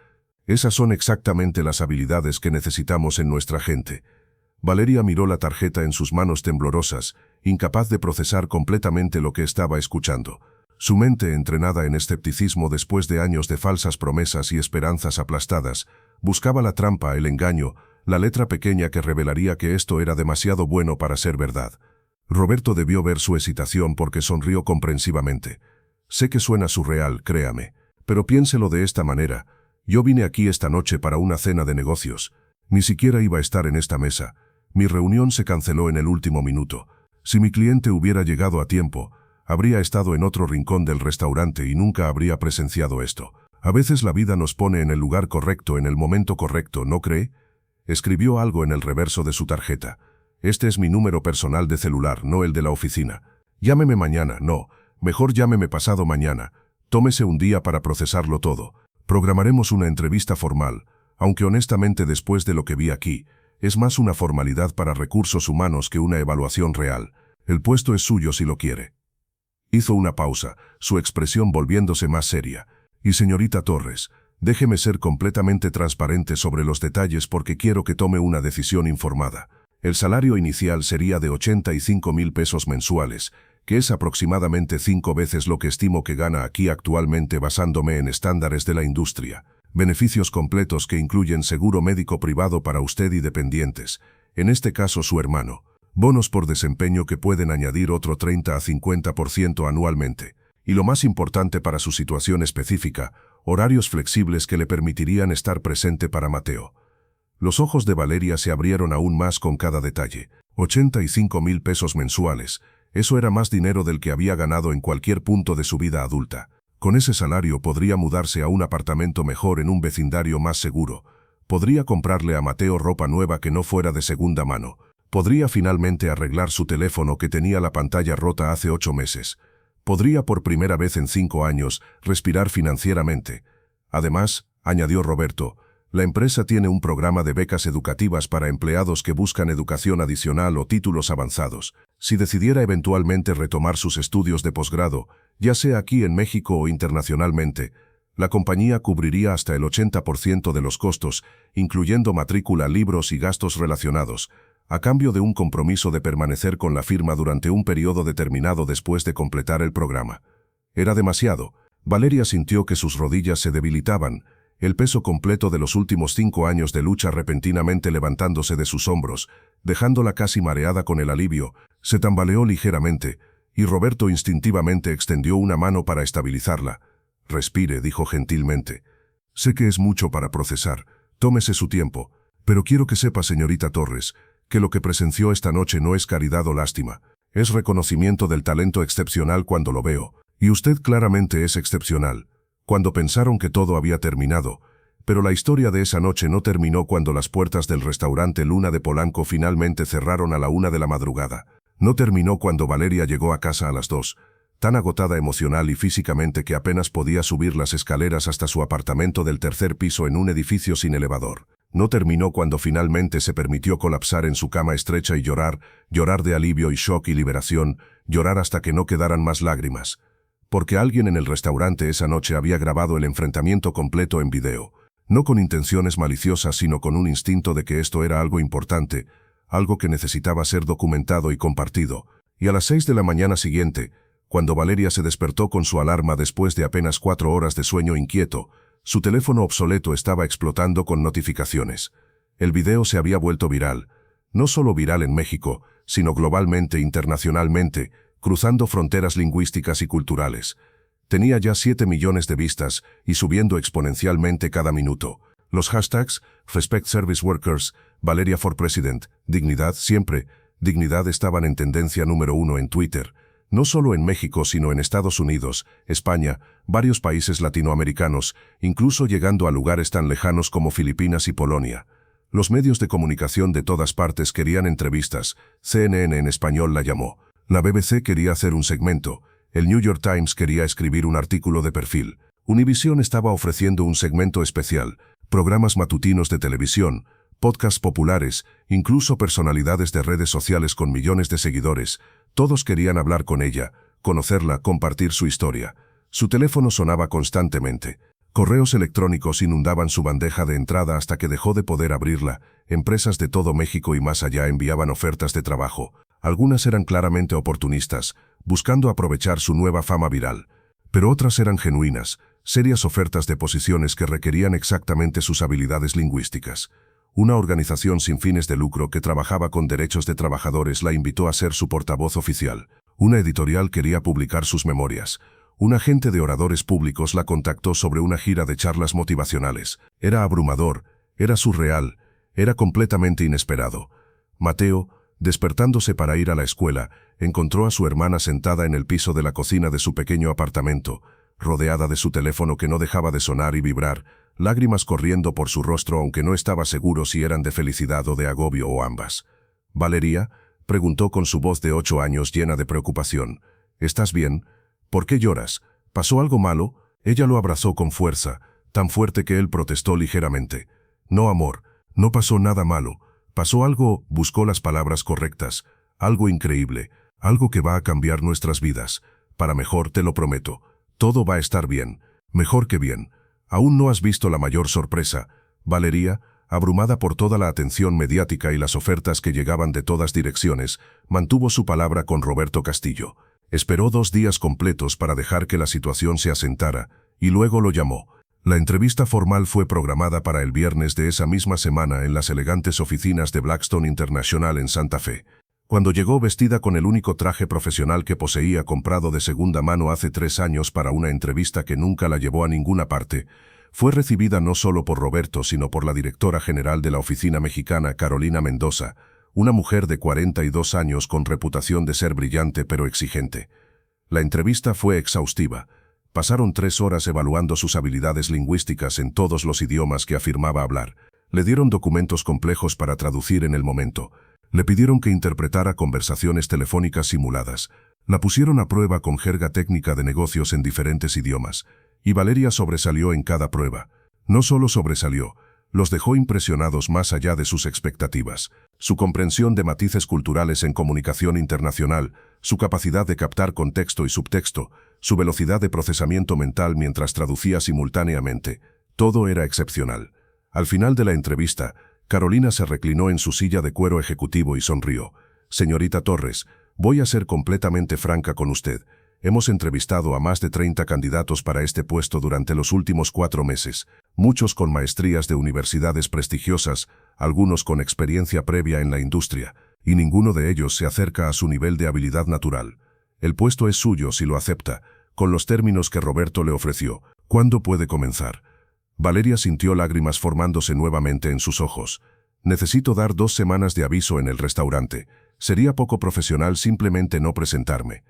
Esas son exactamente las habilidades que necesitamos en nuestra gente. Valeria miró la tarjeta en sus manos temblorosas, incapaz de procesar completamente lo que estaba escuchando. Su mente, entrenada en escepticismo después de años de falsas promesas y esperanzas aplastadas, buscaba la trampa, el engaño, la letra pequeña que revelaría que esto era demasiado bueno para ser verdad. Roberto debió ver su hesitación porque sonrió comprensivamente. Sé que suena surreal, créame, pero piénselo de esta manera. Yo vine aquí esta noche para una cena de negocios. Ni siquiera iba a estar en esta mesa. Mi reunión se canceló en el último minuto. Si mi cliente hubiera llegado a tiempo, habría estado en otro rincón del restaurante y nunca habría presenciado esto. A veces la vida nos pone en el lugar correcto en el momento correcto, ¿no cree? Escribió algo en el reverso de su tarjeta. Este es mi número personal de celular, no el de la oficina. Llámeme mañana, no, mejor llámeme pasado mañana. Tómese un día para procesarlo todo. Programaremos una entrevista formal, aunque honestamente después de lo que vi aquí, es más una formalidad para recursos humanos que una evaluación real. El puesto es suyo si lo quiere. Hizo una pausa, su expresión volviéndose más seria. Y señorita Torres, déjeme ser completamente transparente sobre los detalles porque quiero que tome una decisión informada. El salario inicial sería de 85,000 pesos mensuales, que es aproximadamente 5 veces lo que estimo que gana aquí actualmente basándome en estándares de la industria. Beneficios completos que incluyen seguro médico privado para usted y dependientes, en este caso su hermano. Bonos por desempeño que pueden añadir otro 30 a 50% anualmente. Y lo más importante para su situación específica, horarios flexibles que le permitirían estar presente para Mateo. Los ojos de Valeria se abrieron aún más con cada detalle. 85,000 pesos mensuales. Eso era más dinero del que había ganado en cualquier punto de su vida adulta. Con ese salario podría mudarse a un apartamento mejor en un vecindario más seguro. Podría comprarle a Mateo ropa nueva que no fuera de segunda mano. Podría finalmente arreglar su teléfono que tenía la pantalla rota hace 8 meses. Podría por primera vez en 5 años respirar financieramente. Además, añadió Roberto, la empresa tiene un programa de becas educativas para empleados que buscan educación adicional o títulos avanzados. Si decidiera eventualmente retomar sus estudios de posgrado, ya sea aquí en México o internacionalmente, la compañía cubriría hasta el 80% de los costos, incluyendo matrícula, libros y gastos relacionados, a cambio de un compromiso de permanecer con la firma durante un periodo determinado después de completar el programa. Era demasiado. Valeria sintió que sus rodillas se debilitaban, el peso completo de los últimos 5 años de lucha repentinamente levantándose de sus hombros, dejándola casi mareada con el alivio, se tambaleó ligeramente, y Roberto instintivamente extendió una mano para estabilizarla. Respire, dijo gentilmente. Sé que es mucho para procesar, tómese su tiempo, pero quiero que sepa, señorita Torres, que lo que presenció esta noche no es caridad o lástima, es reconocimiento del talento excepcional cuando lo veo, y usted claramente es excepcional. Cuando pensaron que todo había terminado, pero la historia de esa noche no terminó cuando las puertas del restaurante Luna de Polanco finalmente cerraron a la 1 de la madrugada. No terminó cuando Valeria llegó a casa a las 2, tan agotada emocional y físicamente que apenas podía subir las escaleras hasta su apartamento del 3er piso en un edificio sin elevador. No terminó cuando finalmente se permitió colapsar en su cama estrecha y llorar de alivio y shock y liberación, llorar hasta que no quedaran más lágrimas. Porque alguien en el restaurante esa noche había grabado el enfrentamiento completo en video, no con intenciones maliciosas sino con un instinto de que esto era algo importante, algo que necesitaba ser documentado y compartido. Y a las 6 de la mañana siguiente, cuando Valeria se despertó con su alarma después de apenas 4 horas de sueño inquieto, su teléfono obsoleto estaba explotando con notificaciones. El video se había vuelto viral. no solo viral en México, sino globalmente, internacionalmente, cruzando fronteras lingüísticas y culturales. Tenía ya 7 millones de vistas y subiendo exponencialmente cada minuto. Los hashtags Respect Service Workers, Valeria for President, Dignidad siempre, Dignidad estaban en tendencia número 1 en Twitter, no solo en México sino en Estados Unidos, España, varios países latinoamericanos, incluso llegando a lugares tan lejanos como Filipinas y Polonia. Los medios de comunicación de todas partes querían entrevistas, CNN en español la llamó, la BBC quería hacer un segmento, el New York Times quería escribir un artículo de perfil, Univision estaba ofreciendo un segmento especial, programas matutinos de televisión, podcasts populares, incluso personalidades de redes sociales con millones de seguidores, todos querían hablar con ella, conocerla, compartir su historia. Su teléfono sonaba constantemente. Correos electrónicos inundaban su bandeja de entrada hasta que dejó de poder abrirla. Empresas de todo México y más allá enviaban ofertas de trabajo. Algunas eran claramente oportunistas, buscando aprovechar su nueva fama viral. Pero otras eran genuinas, serias ofertas de posiciones que requerían exactamente sus habilidades lingüísticas. Una organización sin fines de lucro que trabajaba con derechos de trabajadores la invitó a ser su portavoz oficial. Una editorial quería publicar sus memorias. Un agente de oradores públicos la contactó sobre una gira de charlas motivacionales. Era abrumador, era surreal, era completamente inesperado. Mateo, despertándose para ir a la escuela, encontró a su hermana sentada en el piso de la cocina de su pequeño apartamento, rodeada de su teléfono que no dejaba de sonar y vibrar, lágrimas corriendo por su rostro aunque no estaba seguro si eran de felicidad o de agobio o ambas. «¿Valeria?», preguntó con su voz de 8 años llena de preocupación. «¿Estás bien? ¿Por qué lloras? ¿Pasó algo malo?». Ella lo abrazó con fuerza, tan fuerte que él protestó ligeramente. «No, amor, no pasó nada malo. Pasó algo», buscó las palabras correctas, «algo increíble, algo que va a cambiar nuestras vidas. Para mejor, te lo prometo. Todo va a estar bien, mejor que bien. Aún no has visto la mayor sorpresa». Valeria, abrumada por toda la atención mediática y las ofertas que llegaban de todas direcciones, mantuvo su palabra con Roberto Castillo. Esperó 2 días completos para dejar que la situación se asentara, y luego lo llamó. La entrevista formal fue programada para el viernes de esa misma semana en las elegantes oficinas de Blackstone International en Santa Fe. Cuando llegó vestida con el único traje profesional que poseía comprado de segunda mano hace 3 años para una entrevista que nunca la llevó a ninguna parte, fue recibida no solo por Roberto sino por la directora general de la oficina mexicana, Carolina Mendoza, una mujer de 42 años con reputación de ser brillante pero exigente. La entrevista fue exhaustiva. Pasaron 3 horas evaluando sus habilidades lingüísticas en todos los idiomas que afirmaba hablar. Le dieron documentos complejos para traducir en el momento. Le pidieron que interpretara conversaciones telefónicas simuladas. La pusieron a prueba con jerga técnica de negocios en diferentes idiomas. Y Valeria sobresalió en cada prueba. No solo sobresalió, los dejó impresionados más allá de sus expectativas. Su comprensión de matices culturales en comunicación internacional, su capacidad de captar contexto y subtexto, su velocidad de procesamiento mental mientras traducía simultáneamente, todo era excepcional. Al final de la entrevista, Carolina se reclinó en su silla de cuero ejecutivo y sonrió. «Señorita Torres, voy a ser completamente franca con usted. Hemos entrevistado a más de 30 candidatos para este puesto durante los últimos 4 meses, muchos con maestrías de universidades prestigiosas, algunos con experiencia previa en la industria, y ninguno de ellos se acerca a su nivel de habilidad natural. El puesto es suyo si lo acepta, con los términos que Roberto le ofreció. ¿Cuándo puede comenzar?». Valeria sintió lágrimas formándose nuevamente en sus ojos. «Necesito dar 2 semanas de aviso en el restaurante. Sería poco profesional simplemente no presentarme».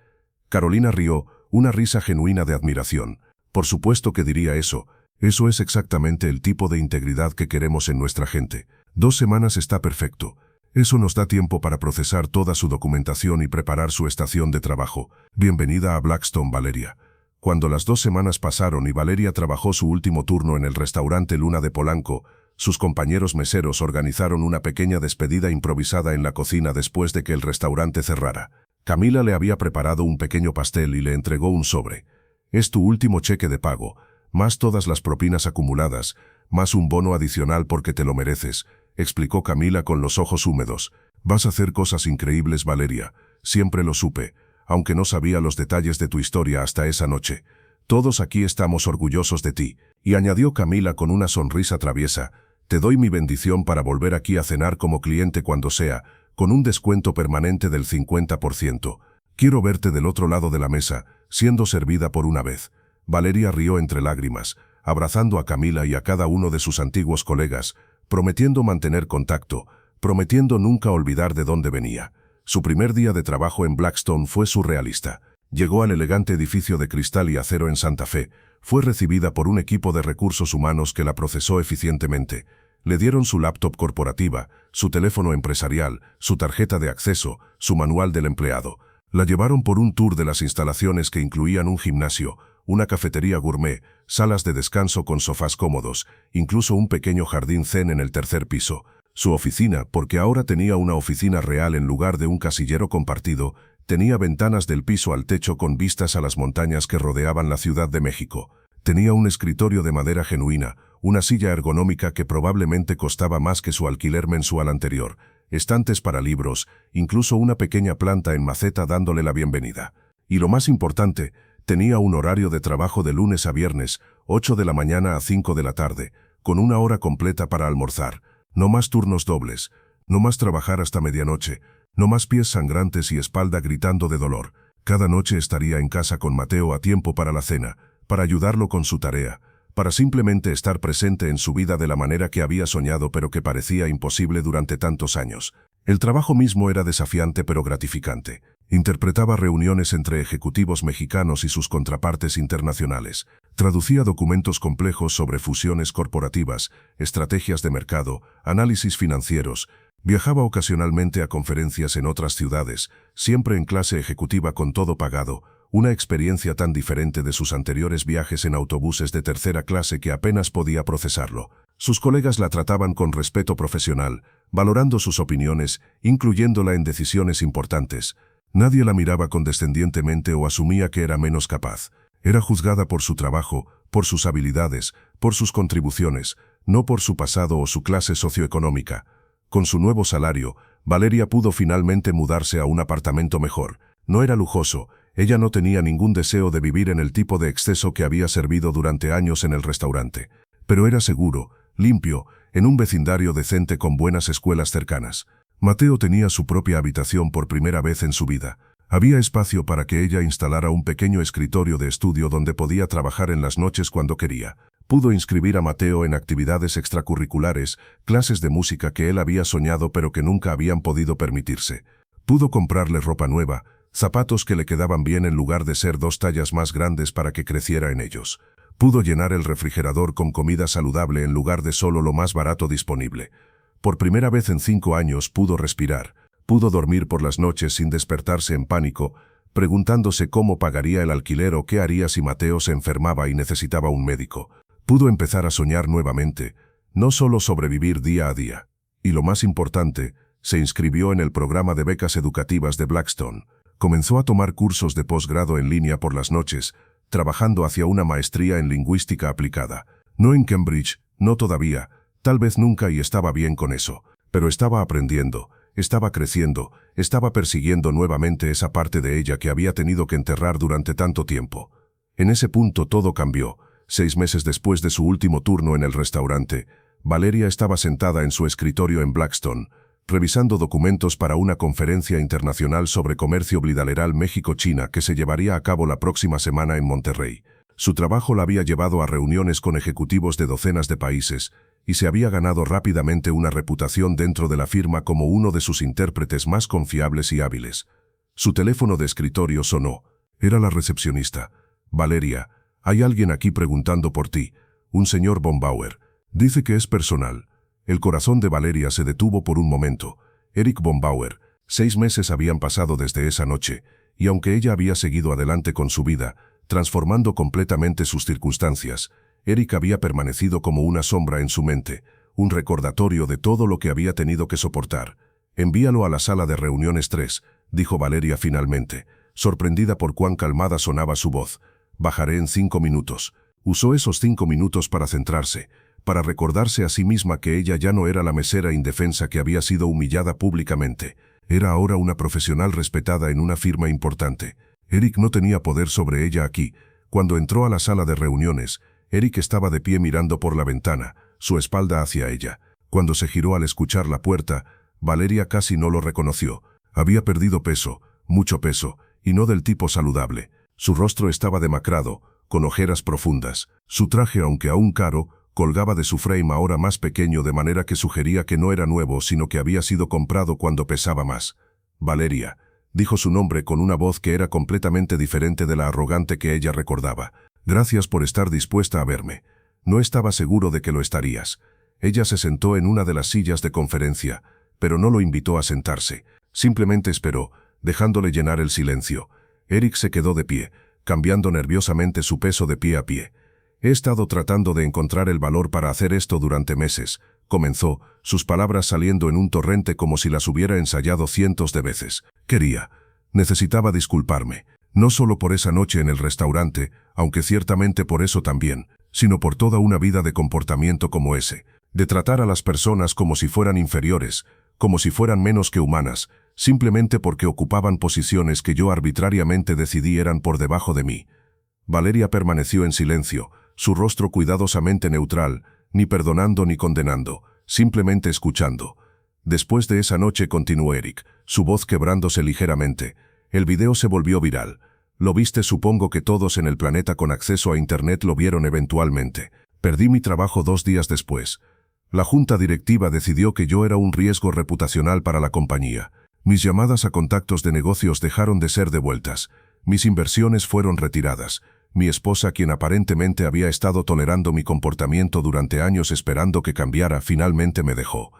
Carolina rió, una risa genuina de admiración. «Por supuesto que diría eso. Eso es exactamente el tipo de integridad que queremos en nuestra gente. 2 semanas está perfecto. Eso nos da tiempo para procesar toda su documentación y preparar su estación de trabajo. Bienvenida a Blackstone, Valeria». Cuando las 2 semanas pasaron y Valeria trabajó su último turno en el restaurante Luna de Polanco, sus compañeros meseros organizaron una pequeña despedida improvisada en la cocina después de que el restaurante cerrara. Camila le había preparado un pequeño pastel y le entregó un sobre. «Es tu último cheque de pago, más todas las propinas acumuladas, más un bono adicional porque te lo mereces», explicó Camila con los ojos húmedos. «Vas a hacer cosas increíbles, Valeria. Siempre lo supe, aunque no sabía los detalles de tu historia hasta esa noche. Todos aquí estamos orgullosos de ti», y añadió Camila con una sonrisa traviesa. Te doy mi bendición para volver aquí a cenar como cliente cuando sea, con un descuento permanente del 50%. Quiero verte del otro lado de la mesa, siendo servida por una vez. Valeria rió entre lágrimas, abrazando a Camila y a cada uno de sus antiguos colegas, prometiendo mantener contacto, prometiendo nunca olvidar de dónde venía. Su primer día de trabajo en Blackstone fue surrealista. Llegó al elegante edificio de cristal y acero en Santa Fe. Fue recibida por un equipo de recursos humanos que la procesó eficientemente. Le dieron su laptop corporativa, su teléfono empresarial, su tarjeta de acceso, su manual del empleado. La llevaron por un tour de las instalaciones que incluían un gimnasio, una cafetería gourmet, salas de descanso con sofás cómodos, incluso un pequeño jardín zen en el tercer piso. Su oficina, porque ahora tenía una oficina real en lugar de un casillero compartido, tenía ventanas del piso al techo con vistas a las montañas que rodeaban la Ciudad de México. Tenía un escritorio de madera genuina, una silla ergonómica que probablemente costaba más que su alquiler mensual anterior, estantes para libros, incluso una pequeña planta en maceta dándole la bienvenida. Y lo más importante, tenía un horario de trabajo de lunes a viernes, 8 de la mañana a 5 de la tarde, con una hora completa para almorzar. No más turnos dobles, no más trabajar hasta medianoche, no más pies sangrantes y espalda gritando de dolor. Cada noche estaría en casa con Mateo a tiempo para la cena, para ayudarlo con su tarea, para simplemente estar presente en su vida de la manera que había soñado pero que parecía imposible durante tantos años. El trabajo mismo era desafiante pero gratificante. Interpretaba reuniones entre ejecutivos mexicanos y sus contrapartes internacionales. Traducía documentos complejos sobre fusiones corporativas, estrategias de mercado, análisis financieros. Viajaba ocasionalmente a conferencias en otras ciudades, siempre en clase ejecutiva con todo pagado, una experiencia tan diferente de sus anteriores viajes en autobuses de tercera clase que apenas podía procesarlo. Sus colegas la trataban con respeto profesional, valorando sus opiniones, incluyéndola en decisiones importantes. Nadie la miraba condescendientemente o asumía que era menos capaz. Era juzgada por su trabajo, por sus habilidades, por sus contribuciones, no por su pasado o su clase socioeconómica. Con su nuevo salario, Valeria pudo finalmente mudarse a un apartamento mejor. No era lujoso, ella no tenía ningún deseo de vivir en el tipo de exceso que había servido durante años en el restaurante. Pero era seguro, limpio, en un vecindario decente con buenas escuelas cercanas. Mateo tenía su propia habitación por primera vez en su vida. Había espacio para que ella instalara un pequeño escritorio de estudio donde podía trabajar en las noches cuando quería. Pudo inscribir a Mateo en actividades extracurriculares, clases de música que él había soñado pero que nunca habían podido permitirse. Pudo comprarle ropa nueva, zapatos que le quedaban bien en lugar de ser 2 tallas más grandes para que creciera en ellos. Pudo llenar el refrigerador con comida saludable en lugar de solo lo más barato disponible. Por primera vez en 5 años pudo respirar. Pudo dormir por las noches sin despertarse en pánico, preguntándose cómo pagaría el alquiler o qué haría si Mateo se enfermaba y necesitaba un médico. Pudo empezar a soñar nuevamente, no solo sobrevivir día a día. Y lo más importante, se inscribió en el programa de becas educativas de Blackstone. Comenzó a tomar cursos de posgrado en línea por las noches, trabajando hacia una maestría en lingüística aplicada. No en Cambridge, no todavía, tal vez nunca, y estaba bien con eso. Pero estaba aprendiendo, estaba creciendo, estaba persiguiendo nuevamente esa parte de ella que había tenido que enterrar durante tanto tiempo. En ese punto todo cambió. 6 meses después de su último turno en el restaurante, Valeria estaba sentada en su escritorio en Blackstone, revisando documentos para una conferencia internacional sobre comercio bilateral México-China que se llevaría a cabo la próxima semana en Monterrey. Su trabajo la había llevado a reuniones con ejecutivos de docenas de países y se había ganado rápidamente una reputación dentro de la firma como uno de sus intérpretes más confiables y hábiles. Su teléfono de escritorio sonó. Era la recepcionista. «Valeria, hay alguien aquí preguntando por ti, un señor von Bauer. Dice que es personal». El corazón de Valeria se detuvo por un momento. Eric von Bauer. 6 meses habían pasado desde esa noche, y aunque ella había seguido adelante con su vida, transformando completamente sus circunstancias, Eric había permanecido como una sombra en su mente, un recordatorio de todo lo que había tenido que soportar. «Envíalo a la sala de reuniones 3», dijo Valeria finalmente, sorprendida por cuán calmada sonaba su voz. «Bajaré en 5 minutos». Usó esos 5 minutos para centrarse, para recordarse a sí misma que ella ya no era la mesera indefensa que había sido humillada públicamente. Era ahora una profesional respetada en una firma importante. Eric no tenía poder sobre ella aquí. Cuando entró a la sala de reuniones, Eric estaba de pie mirando por la ventana, su espalda hacia ella. Cuando se giró al escuchar la puerta, Valeria casi no lo reconoció. Había perdido peso, mucho peso, y no del tipo saludable. Su rostro estaba demacrado, con ojeras profundas. Su traje, aunque aún caro, colgaba de su frame ahora más pequeño, de manera que sugería que no era nuevo, sino que había sido comprado cuando pesaba más. Valeria, dijo su nombre con una voz que era completamente diferente de la arrogante que ella recordaba. Gracias por estar dispuesta a verme. No estaba seguro de que lo estarías. Ella se sentó en una de las sillas de conferencia, pero no lo invitó a sentarse. Simplemente esperó, dejándole llenar el silencio. Eric se quedó de pie, cambiando nerviosamente su peso de pie a pie. He estado tratando de encontrar el valor para hacer esto durante meses, comenzó, sus palabras saliendo en un torrente como si las hubiera ensayado cientos de veces. Necesitaba disculparme, no solo por esa noche en el restaurante, aunque ciertamente por eso también, sino por toda una vida de comportamiento como ese, de tratar a las personas como si fueran inferiores, como si fueran menos que humanas, simplemente porque ocupaban posiciones que yo arbitrariamente decidí eran por debajo de mí. Valeria permaneció en silencio, su rostro cuidadosamente neutral, ni perdonando ni condenando, simplemente escuchando. Después de esa noche, continuó Eric, su voz quebrándose ligeramente, el video se volvió viral. Lo viste, supongo que todos en el planeta con acceso a Internet lo vieron eventualmente. Perdí mi trabajo 2 días después. La junta directiva decidió que yo era un riesgo reputacional para la compañía. Mis llamadas a contactos de negocios dejaron de ser devueltas. Mis inversiones fueron retiradas. Mi esposa, quien aparentemente había estado tolerando mi comportamiento durante años esperando que cambiara, finalmente me dejó.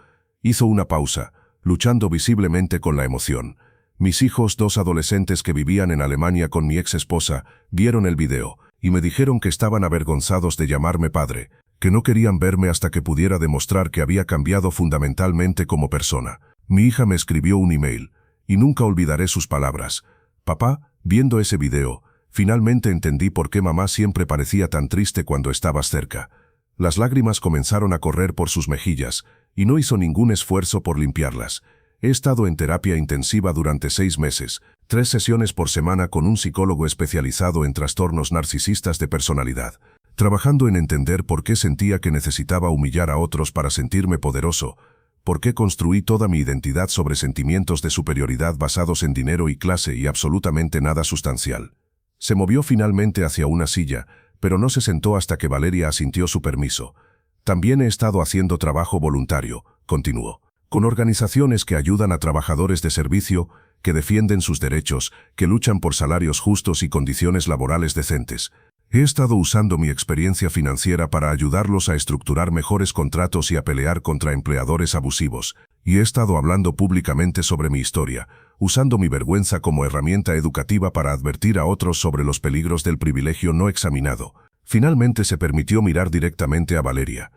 Hizo una pausa, luchando visiblemente con la emoción. Mis hijos, 2 adolescentes que vivían en Alemania con mi ex esposa, vieron el video y me dijeron que estaban avergonzados de llamarme padre, que no querían verme hasta que pudiera demostrar que había cambiado fundamentalmente como persona. Mi hija me escribió un email, y nunca olvidaré sus palabras. Papá, viendo ese video, finalmente entendí por qué mamá siempre parecía tan triste cuando estabas cerca. Las lágrimas comenzaron a correr por sus mejillas, y no hizo ningún esfuerzo por limpiarlas. He estado en terapia intensiva durante 6 meses, 3 sesiones por semana con un psicólogo especializado en trastornos narcisistas de personalidad, trabajando en entender por qué sentía que necesitaba humillar a otros para sentirme poderoso, por qué construí toda mi identidad sobre sentimientos de superioridad basados en dinero y clase y absolutamente nada sustancial. Se movió finalmente hacia una silla, pero no se sentó hasta que Valeria asintió su permiso. También he estado haciendo trabajo voluntario, continuó, con organizaciones que ayudan a trabajadores de servicio, que defienden sus derechos, que luchan por salarios justos y condiciones laborales decentes. He estado usando mi experiencia financiera para ayudarlos a estructurar mejores contratos y a pelear contra empleadores abusivos, y he estado hablando públicamente sobre mi historia, usando mi vergüenza como herramienta educativa para advertir a otros sobre los peligros del privilegio no examinado. Finalmente se permitió mirar directamente a Valeria.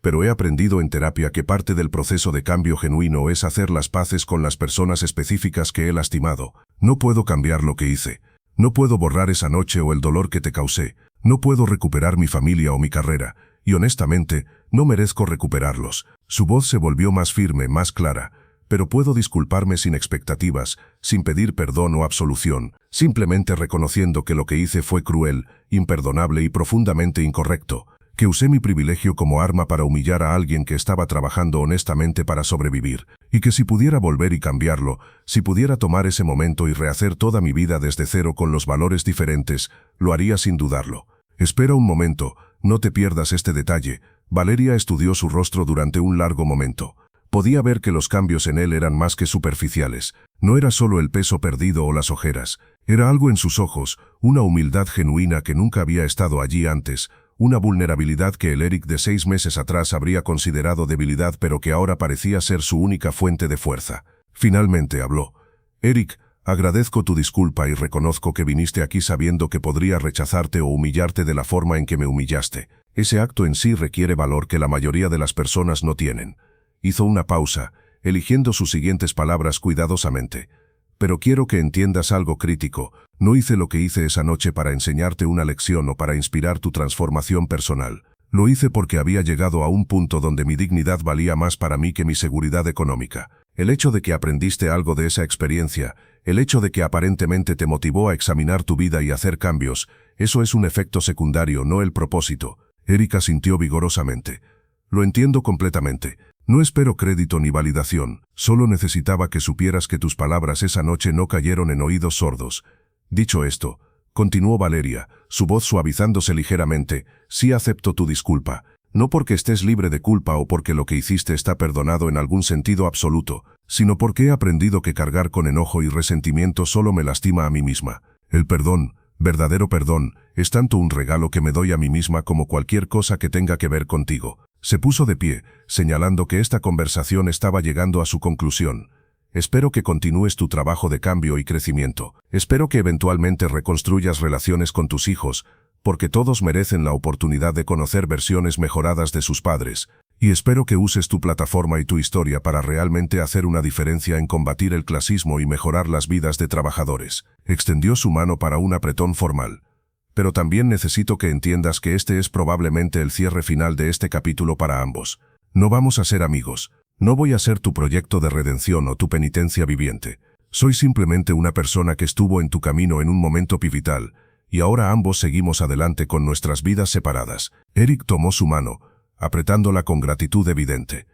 Pero he aprendido en terapia que parte del proceso de cambio genuino es hacer las paces con las personas específicas que he lastimado. No puedo cambiar lo que hice. No puedo borrar esa noche o el dolor que te causé. No puedo recuperar mi familia o mi carrera. Y honestamente, no merezco recuperarlos. Su voz se volvió más firme, más clara. Pero puedo disculparme sin expectativas, sin pedir perdón o absolución, simplemente reconociendo que lo que hice fue cruel, imperdonable y profundamente incorrecto, que usé mi privilegio como arma para humillar a alguien que estaba trabajando honestamente para sobrevivir, y que si pudiera volver y cambiarlo, si pudiera tomar ese momento y rehacer toda mi vida desde cero con los valores diferentes, lo haría sin dudarlo. Espera un momento, no te pierdas este detalle. Valeria estudió su rostro durante un largo momento. Podía ver que los cambios en él eran más que superficiales. No era solo el peso perdido o las ojeras. Era algo en sus ojos, una humildad genuina que nunca había estado allí antes, una vulnerabilidad que el Eric de 6 meses atrás habría considerado debilidad pero que ahora parecía ser su única fuente de fuerza. Finalmente habló. Eric, agradezco tu disculpa y reconozco que viniste aquí sabiendo que podría rechazarte o humillarte de la forma en que me humillaste. Ese acto en sí requiere valor que la mayoría de las personas no tienen. Hizo una pausa, eligiendo sus siguientes palabras cuidadosamente. Pero quiero que entiendas algo crítico. No hice lo que hice esa noche para enseñarte una lección o para inspirar tu transformación personal. Lo hice porque había llegado a un punto donde mi dignidad valía más para mí que mi seguridad económica. El hecho de que aprendiste algo de esa experiencia, el hecho de que aparentemente te motivó a examinar tu vida y hacer cambios, eso es un efecto secundario, no el propósito. Erika sintió vigorosamente. Lo entiendo completamente. No espero crédito ni validación, solo necesitaba que supieras que tus palabras esa noche no cayeron en oídos sordos. Dicho esto, continuó Valeria, su voz suavizándose ligeramente, sí acepto tu disculpa. No porque estés libre de culpa o porque lo que hiciste está perdonado en algún sentido absoluto, sino porque he aprendido que cargar con enojo y resentimiento solo me lastima a mí misma. El perdón, verdadero perdón, es tanto un regalo que me doy a mí misma como cualquier cosa que tenga que ver contigo. Se puso de pie, señalando que esta conversación estaba llegando a su conclusión. Espero que continúes tu trabajo de cambio y crecimiento. Espero que eventualmente reconstruyas relaciones con tus hijos, porque todos merecen la oportunidad de conocer versiones mejoradas de sus padres, y espero que uses tu plataforma y tu historia para realmente hacer una diferencia en combatir el clasismo y mejorar las vidas de trabajadores. Extendió su mano para un apretón formal. Pero también necesito que entiendas que este es probablemente el cierre final de este capítulo para ambos. No vamos a ser amigos. No voy a ser tu proyecto de redención o tu penitencia viviente. Soy simplemente una persona que estuvo en tu camino en un momento pivotal, y ahora ambos seguimos adelante con nuestras vidas separadas. Eric tomó su mano, apretándola con gratitud evidente.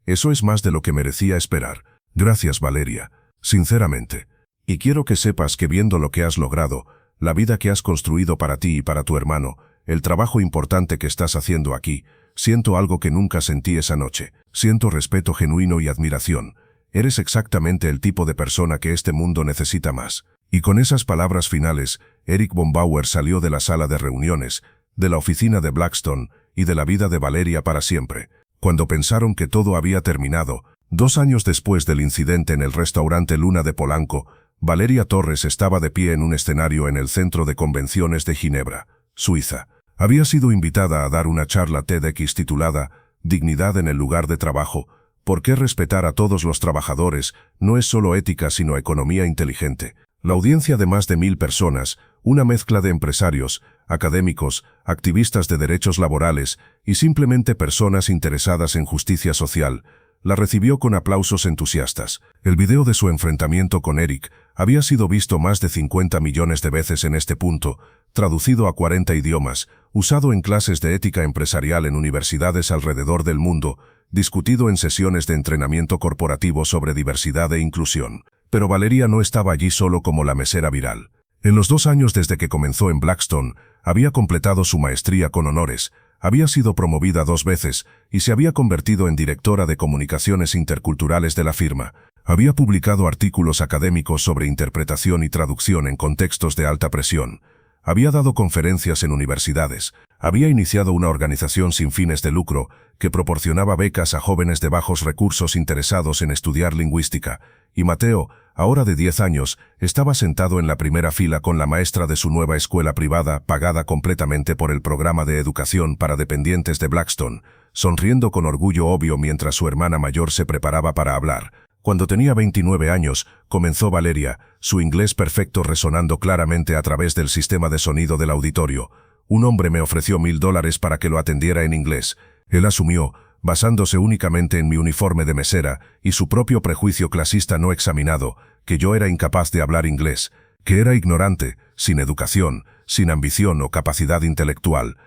Eso es más de lo que merecía esperar. Gracias, Valeria. Sinceramente. Y quiero que sepas que viendo lo que has logrado, la vida que has construido para ti y para tu hermano, el trabajo importante que estás haciendo aquí, siento algo que nunca sentí esa noche. Siento respeto genuino y admiración. Eres exactamente el tipo de persona que este mundo necesita más. Y con esas palabras finales, Eric von Bauer salió de la sala de reuniones, de la oficina de Blackstone y de la vida de Valeria para siempre. Cuando pensaron que todo había terminado, 2 años después del incidente en el restaurante Luna de Polanco, Valeria Torres estaba de pie en un escenario en el Centro de Convenciones de Ginebra, Suiza. Había sido invitada a dar una charla TEDx titulada «Dignidad en el lugar de trabajo. ¿Por qué respetar a todos los trabajadores no es solo ética sino economía inteligente?». La audiencia de más de 1000 personas, una mezcla de empresarios, académicos, activistas de derechos laborales y simplemente personas interesadas en justicia social, la recibió con aplausos entusiastas. El video de su enfrentamiento con Eric había sido visto más de 50 millones de veces en este punto, traducido a 40 idiomas, usado en clases de ética empresarial en universidades alrededor del mundo, discutido en sesiones de entrenamiento corporativo sobre diversidad e inclusión. Pero Valeria no estaba allí solo como la mesera viral. En los 2 años desde que comenzó en Blackstone, había completado su maestría con honores, había sido promovida 2 veces y se había convertido en directora de comunicaciones interculturales de la firma. Había publicado artículos académicos sobre interpretación y traducción en contextos de alta presión. Había dado conferencias en universidades. Había iniciado una organización sin fines de lucro que proporcionaba becas a jóvenes de bajos recursos interesados en estudiar lingüística. Y Mateo, ahora de 10 años, estaba sentado en la primera fila con la maestra de su nueva escuela privada, pagada completamente por el programa de educación para dependientes de Blackstone, sonriendo con orgullo obvio mientras su hermana mayor se preparaba para hablar. Cuando tenía 29 años, comenzó Valeria, su inglés perfecto resonando claramente a través del sistema de sonido del auditorio. Un hombre me ofreció $1000 para que lo atendiera en inglés. Él asumió, basándose únicamente en mi uniforme de mesera y su propio prejuicio clasista no examinado, que yo era incapaz de hablar inglés, que era ignorante, sin educación, sin ambición o capacidad intelectual.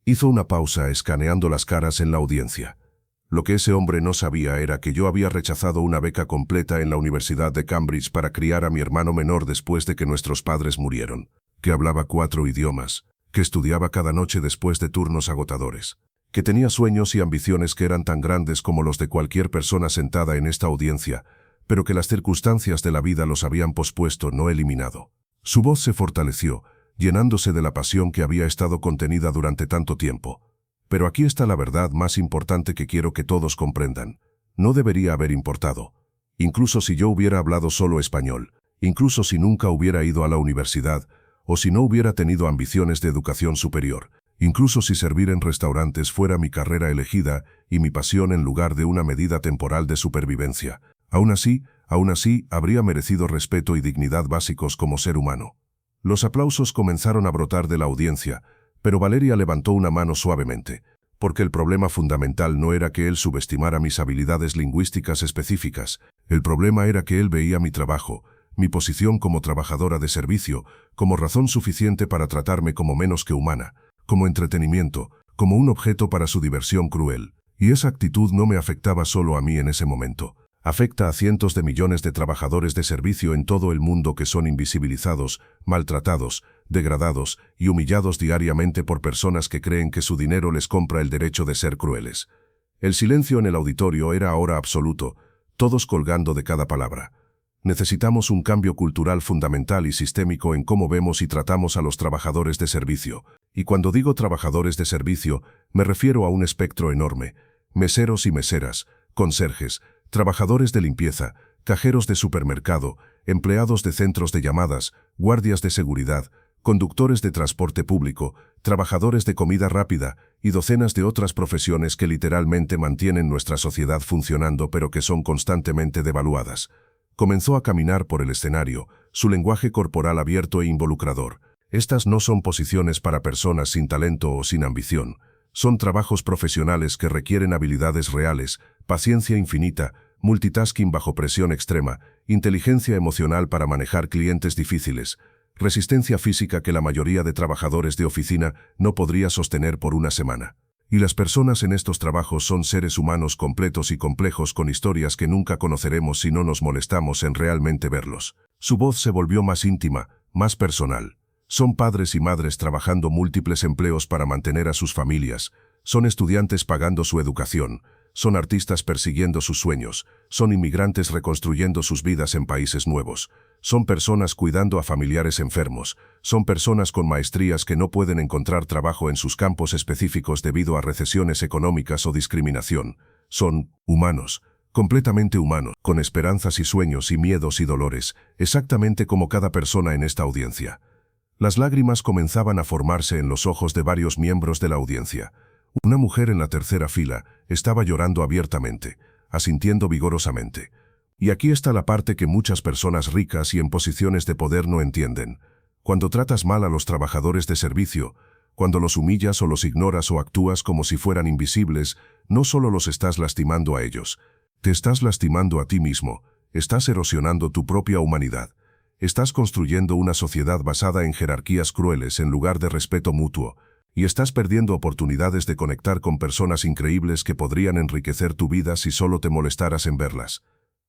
Hizo una pausa escaneando las caras en la audiencia. Lo que ese hombre no sabía era que yo había rechazado una beca completa en la Universidad de Cambridge para criar a mi hermano menor después de que nuestros padres murieron, que hablaba 4 idiomas, que estudiaba cada noche después de turnos agotadores, que tenía sueños y ambiciones que eran tan grandes como los de cualquier persona sentada en esta audiencia, pero que las circunstancias de la vida los habían pospuesto, no eliminado. Su voz se fortaleció, llenándose de la pasión que había estado contenida durante tanto tiempo. Pero aquí está la verdad más importante que quiero que todos comprendan. No debería haber importado. Incluso si yo hubiera hablado solo español, incluso si nunca hubiera ido a la universidad, o si no hubiera tenido ambiciones de educación superior, incluso si servir en restaurantes fuera mi carrera elegida y mi pasión en lugar de una medida temporal de supervivencia, aún así, habría merecido respeto y dignidad básicos como ser humano. Los aplausos comenzaron a brotar de la audiencia, pero Valeria levantó una mano suavemente, porque el problema fundamental no era que él subestimara mis habilidades lingüísticas específicas, el problema era que él veía mi trabajo, mi posición como trabajadora de servicio, como razón suficiente para tratarme como menos que humana, como entretenimiento, como un objeto para su diversión cruel. Y esa actitud no me afectaba solo a mí en ese momento. Afecta a cientos de millones de trabajadores de servicio en todo el mundo que son invisibilizados, maltratados, degradados y humillados diariamente por personas que creen que su dinero les compra el derecho de ser crueles. El silencio en el auditorio era ahora absoluto, todos colgando de cada palabra. Necesitamos un cambio cultural fundamental y sistémico en cómo vemos y tratamos a los trabajadores de servicio. Y cuando digo trabajadores de servicio, me refiero a un espectro enorme. Meseros y meseras, conserjes, trabajadores de limpieza, cajeros de supermercado, empleados de centros de llamadas, guardias de seguridad, conductores de transporte público, trabajadores de comida rápida y docenas de otras profesiones que literalmente mantienen nuestra sociedad funcionando pero que son constantemente devaluadas. Comenzó a caminar por el escenario, su lenguaje corporal abierto e involucrador. Estas no son posiciones para personas sin talento o sin ambición. Son trabajos profesionales que requieren habilidades reales, paciencia infinita, multitasking bajo presión extrema, inteligencia emocional para manejar clientes difíciles, resistencia física que la mayoría de trabajadores de oficina no podría sostener por una semana. Y las personas en estos trabajos son seres humanos completos y complejos con historias que nunca conoceremos si no nos molestamos en realmente verlos. Su voz se volvió más íntima, más personal. Son padres y madres trabajando múltiples empleos para mantener a sus familias, son estudiantes pagando su educación, son artistas persiguiendo sus sueños, son inmigrantes reconstruyendo sus vidas en países nuevos, son personas cuidando a familiares enfermos, son personas con maestrías que no pueden encontrar trabajo en sus campos específicos debido a recesiones económicas o discriminación, son humanos, completamente humanos, con esperanzas y sueños y miedos y dolores, exactamente como cada persona en esta audiencia. Las lágrimas comenzaban a formarse en los ojos de varios miembros de la audiencia. Una mujer en la tercera fila estaba llorando abiertamente, asintiendo vigorosamente. Y aquí está la parte que muchas personas ricas y en posiciones de poder no entienden. Cuando tratas mal a los trabajadores de servicio, cuando los humillas o los ignoras o actúas como si fueran invisibles, no solo los estás lastimando a ellos, te estás lastimando a ti mismo, estás erosionando tu propia humanidad. Estás construyendo una sociedad basada en jerarquías crueles en lugar de respeto mutuo, y estás perdiendo oportunidades de conectar con personas increíbles que podrían enriquecer tu vida si solo te molestaras en verlas.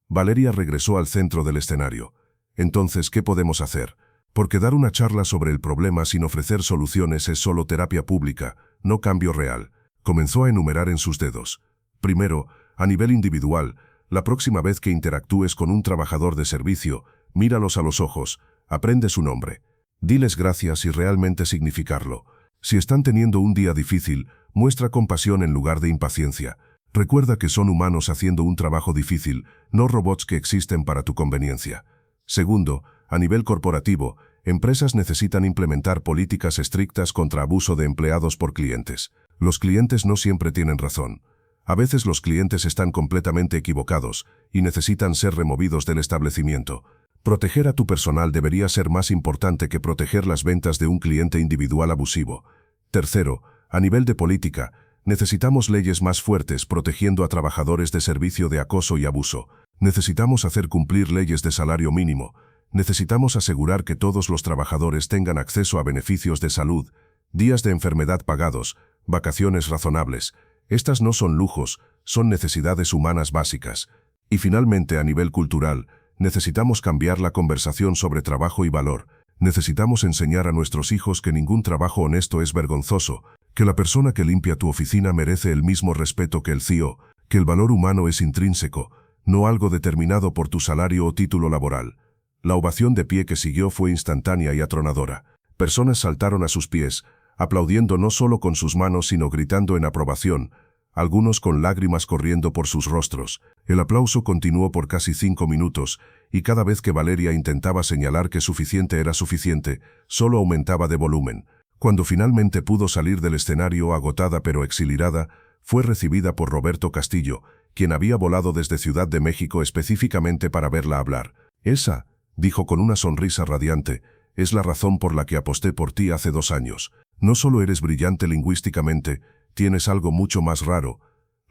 Valeria regresó al centro del escenario. Entonces, ¿qué podemos hacer? Porque dar una charla sobre el problema sin ofrecer soluciones es solo terapia pública, no cambio real. Comenzó a enumerar en sus dedos. Primero, a nivel individual, la próxima vez que interactúes con un trabajador de servicio, míralos a los ojos, aprende su nombre. Diles gracias y realmente significarlo. Si están teniendo un día difícil, muestra compasión en lugar de impaciencia. Recuerda que son humanos haciendo un trabajo difícil, no robots que existen para tu conveniencia. Segundo, a nivel corporativo, empresas necesitan implementar políticas estrictas contra abuso de empleados por clientes. Los clientes no siempre tienen razón. A veces los clientes están completamente equivocados y necesitan ser removidos del establecimiento. Proteger a tu personal debería ser más importante que proteger las ventas de un cliente individual abusivo. Tercero, a nivel de política, necesitamos leyes más fuertes protegiendo a trabajadores de servicio de acoso y abuso. Necesitamos hacer cumplir leyes de salario mínimo. Necesitamos asegurar que todos los trabajadores tengan acceso a beneficios de salud, días de enfermedad pagados, vacaciones razonables. Estas no son lujos, son necesidades humanas básicas. Y finalmente, a nivel cultural, necesitamos cambiar la conversación sobre trabajo y valor. Necesitamos enseñar a nuestros hijos que ningún trabajo honesto es vergonzoso, que la persona que limpia tu oficina merece el mismo respeto que el CEO, que el valor humano es intrínseco, no algo determinado por tu salario o título laboral. La ovación de pie que siguió fue instantánea y atronadora. Personas saltaron a sus pies, aplaudiendo no solo con sus manos sino gritando en aprobación, algunos con lágrimas corriendo por sus rostros. El aplauso continuó por casi 5 minutos, y cada vez que Valeria intentaba señalar que suficiente era suficiente, solo aumentaba de volumen. Cuando finalmente pudo salir del escenario agotada pero exhilarada, fue recibida por Roberto Castillo, quien había volado desde Ciudad de México específicamente para verla hablar. «Esa», dijo con una sonrisa radiante, «es la razón por la que aposté por ti hace 2 años. No solo eres brillante lingüísticamente, tienes algo mucho más raro,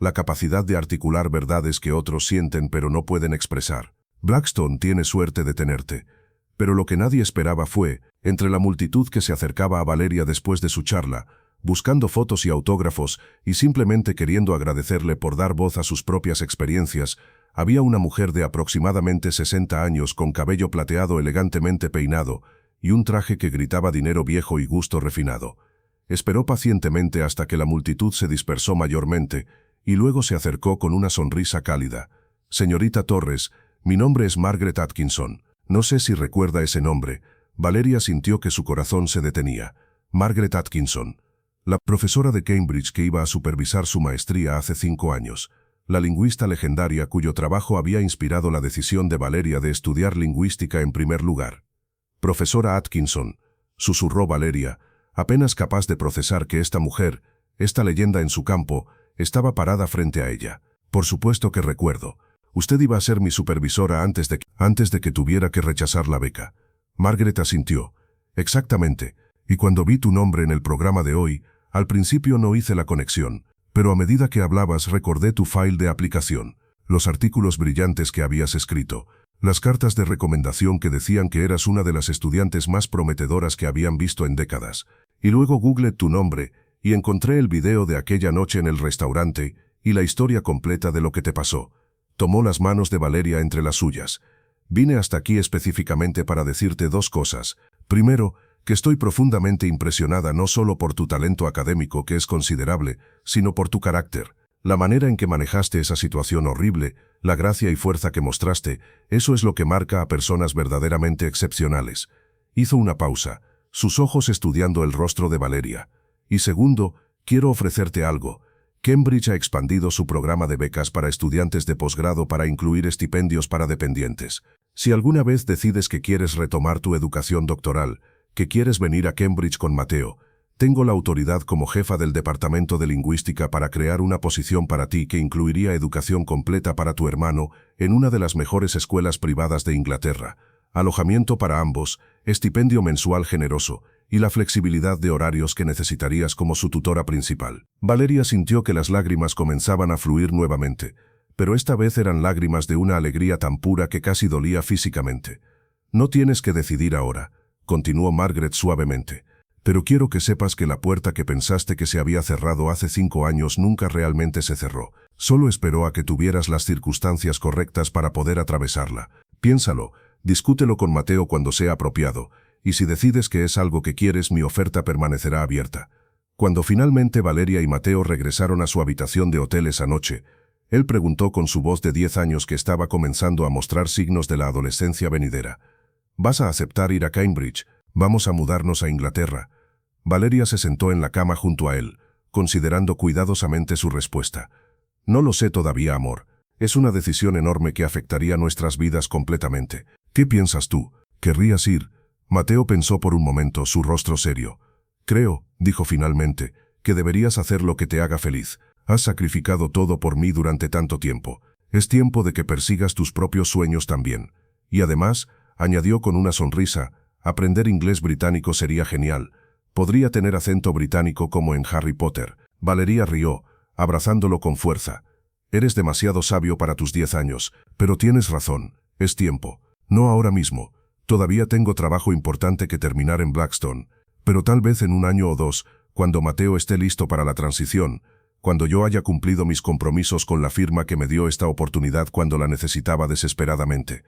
la capacidad de articular verdades que otros sienten pero no pueden expresar. Blackstone tiene suerte de tenerte». Pero lo que nadie esperaba fue, entre la multitud que se acercaba a Valeria después de su charla, buscando fotos y autógrafos y simplemente queriendo agradecerle por dar voz a sus propias experiencias, había una mujer de aproximadamente 60 años con cabello plateado elegantemente peinado y un traje que gritaba dinero viejo y gusto refinado. Esperó pacientemente hasta que la multitud se dispersó mayormente y luego se acercó con una sonrisa cálida. «Señorita Torres, mi nombre es Margaret Atkinson. No sé si recuerda ese nombre». Valeria sintió que su corazón se detenía. Margaret Atkinson, la profesora de Cambridge que iba a supervisar su maestría hace 5 años. La lingüista legendaria cuyo trabajo había inspirado la decisión de Valeria de estudiar lingüística en primer lugar. «Profesora Atkinson», susurró Valeria, apenas capaz de procesar que esta mujer, esta leyenda en su campo, estaba parada frente a ella. «Por supuesto que recuerdo. Usted iba a ser mi supervisora antes de que tuviera que rechazar la beca». Margaret asintió. «Exactamente. Y cuando vi tu nombre en el programa de hoy, al principio no hice la conexión, pero a medida que hablabas recordé tu file de aplicación, los artículos brillantes que habías escrito, las cartas de recomendación que decían que eras una de las estudiantes más prometedoras que habían visto en décadas. Y luego googleé tu nombre y encontré el video de aquella noche en el restaurante y la historia completa de lo que te pasó». Tomó las manos de Valeria entre las suyas. «Vine hasta aquí específicamente para decirte 2 cosas. Primero, que estoy profundamente impresionada no solo por tu talento académico, que es considerable, sino por tu carácter. La manera en que manejaste esa situación horrible, la gracia y fuerza que mostraste, eso es lo que marca a personas verdaderamente excepcionales». Hizo una pausa, sus ojos estudiando el rostro de Valeria. «Y segundo, quiero ofrecerte algo. Cambridge ha expandido su programa de becas para estudiantes de posgrado para incluir estipendios para dependientes. Si alguna vez decides que quieres retomar tu educación doctoral, que quieres venir a Cambridge con Mateo, tengo la autoridad como jefa del Departamento de Lingüística para crear una posición para ti que incluiría educación completa para tu hermano en una de las mejores escuelas privadas de Inglaterra, alojamiento para ambos, estipendio mensual generoso y la flexibilidad de horarios que necesitarías como su tutora principal». Valeria sintió que las lágrimas comenzaban a fluir nuevamente, pero esta vez eran lágrimas de una alegría tan pura que casi dolía físicamente. «No tienes que decidir ahora», continuó Margaret suavemente, «pero quiero que sepas que la puerta que pensaste que se había cerrado hace 5 años nunca realmente se cerró. Solo esperó a que tuvieras las circunstancias correctas para poder atravesarla. Piénsalo, discútelo con Mateo cuando sea apropiado, y si decides que es algo que quieres, mi oferta permanecerá abierta». Cuando finalmente Valeria y Mateo regresaron a su habitación de hotel esa noche, él preguntó con su voz de 10 años que estaba comenzando a mostrar signos de la adolescencia venidera: «¿Vas a aceptar ir a Cambridge? Vamos a mudarnos a Inglaterra». Valeria se sentó en la cama junto a él, considerando cuidadosamente su respuesta. «No lo sé todavía, amor. Es una decisión enorme que afectaría nuestras vidas completamente. ¿Qué piensas tú? ¿Querrías ir?» Mateo pensó por un momento, su rostro serio. «Creo», dijo finalmente, «que deberías hacer lo que te haga feliz. Has sacrificado todo por mí durante tanto tiempo. Es tiempo de que persigas tus propios sueños también». Y además, añadió con una sonrisa, «aprender inglés británico sería genial. Podría tener acento británico como en Harry Potter». Valeria rió, abrazándolo con fuerza. «Eres demasiado sabio para tus 10 años, pero tienes razón. Es tiempo. No ahora mismo. Todavía tengo trabajo importante que terminar en Blackstone, pero tal vez en 1 año o 2, cuando Mateo esté listo para la transición, cuando yo haya cumplido mis compromisos con la firma que me dio esta oportunidad cuando la necesitaba desesperadamente.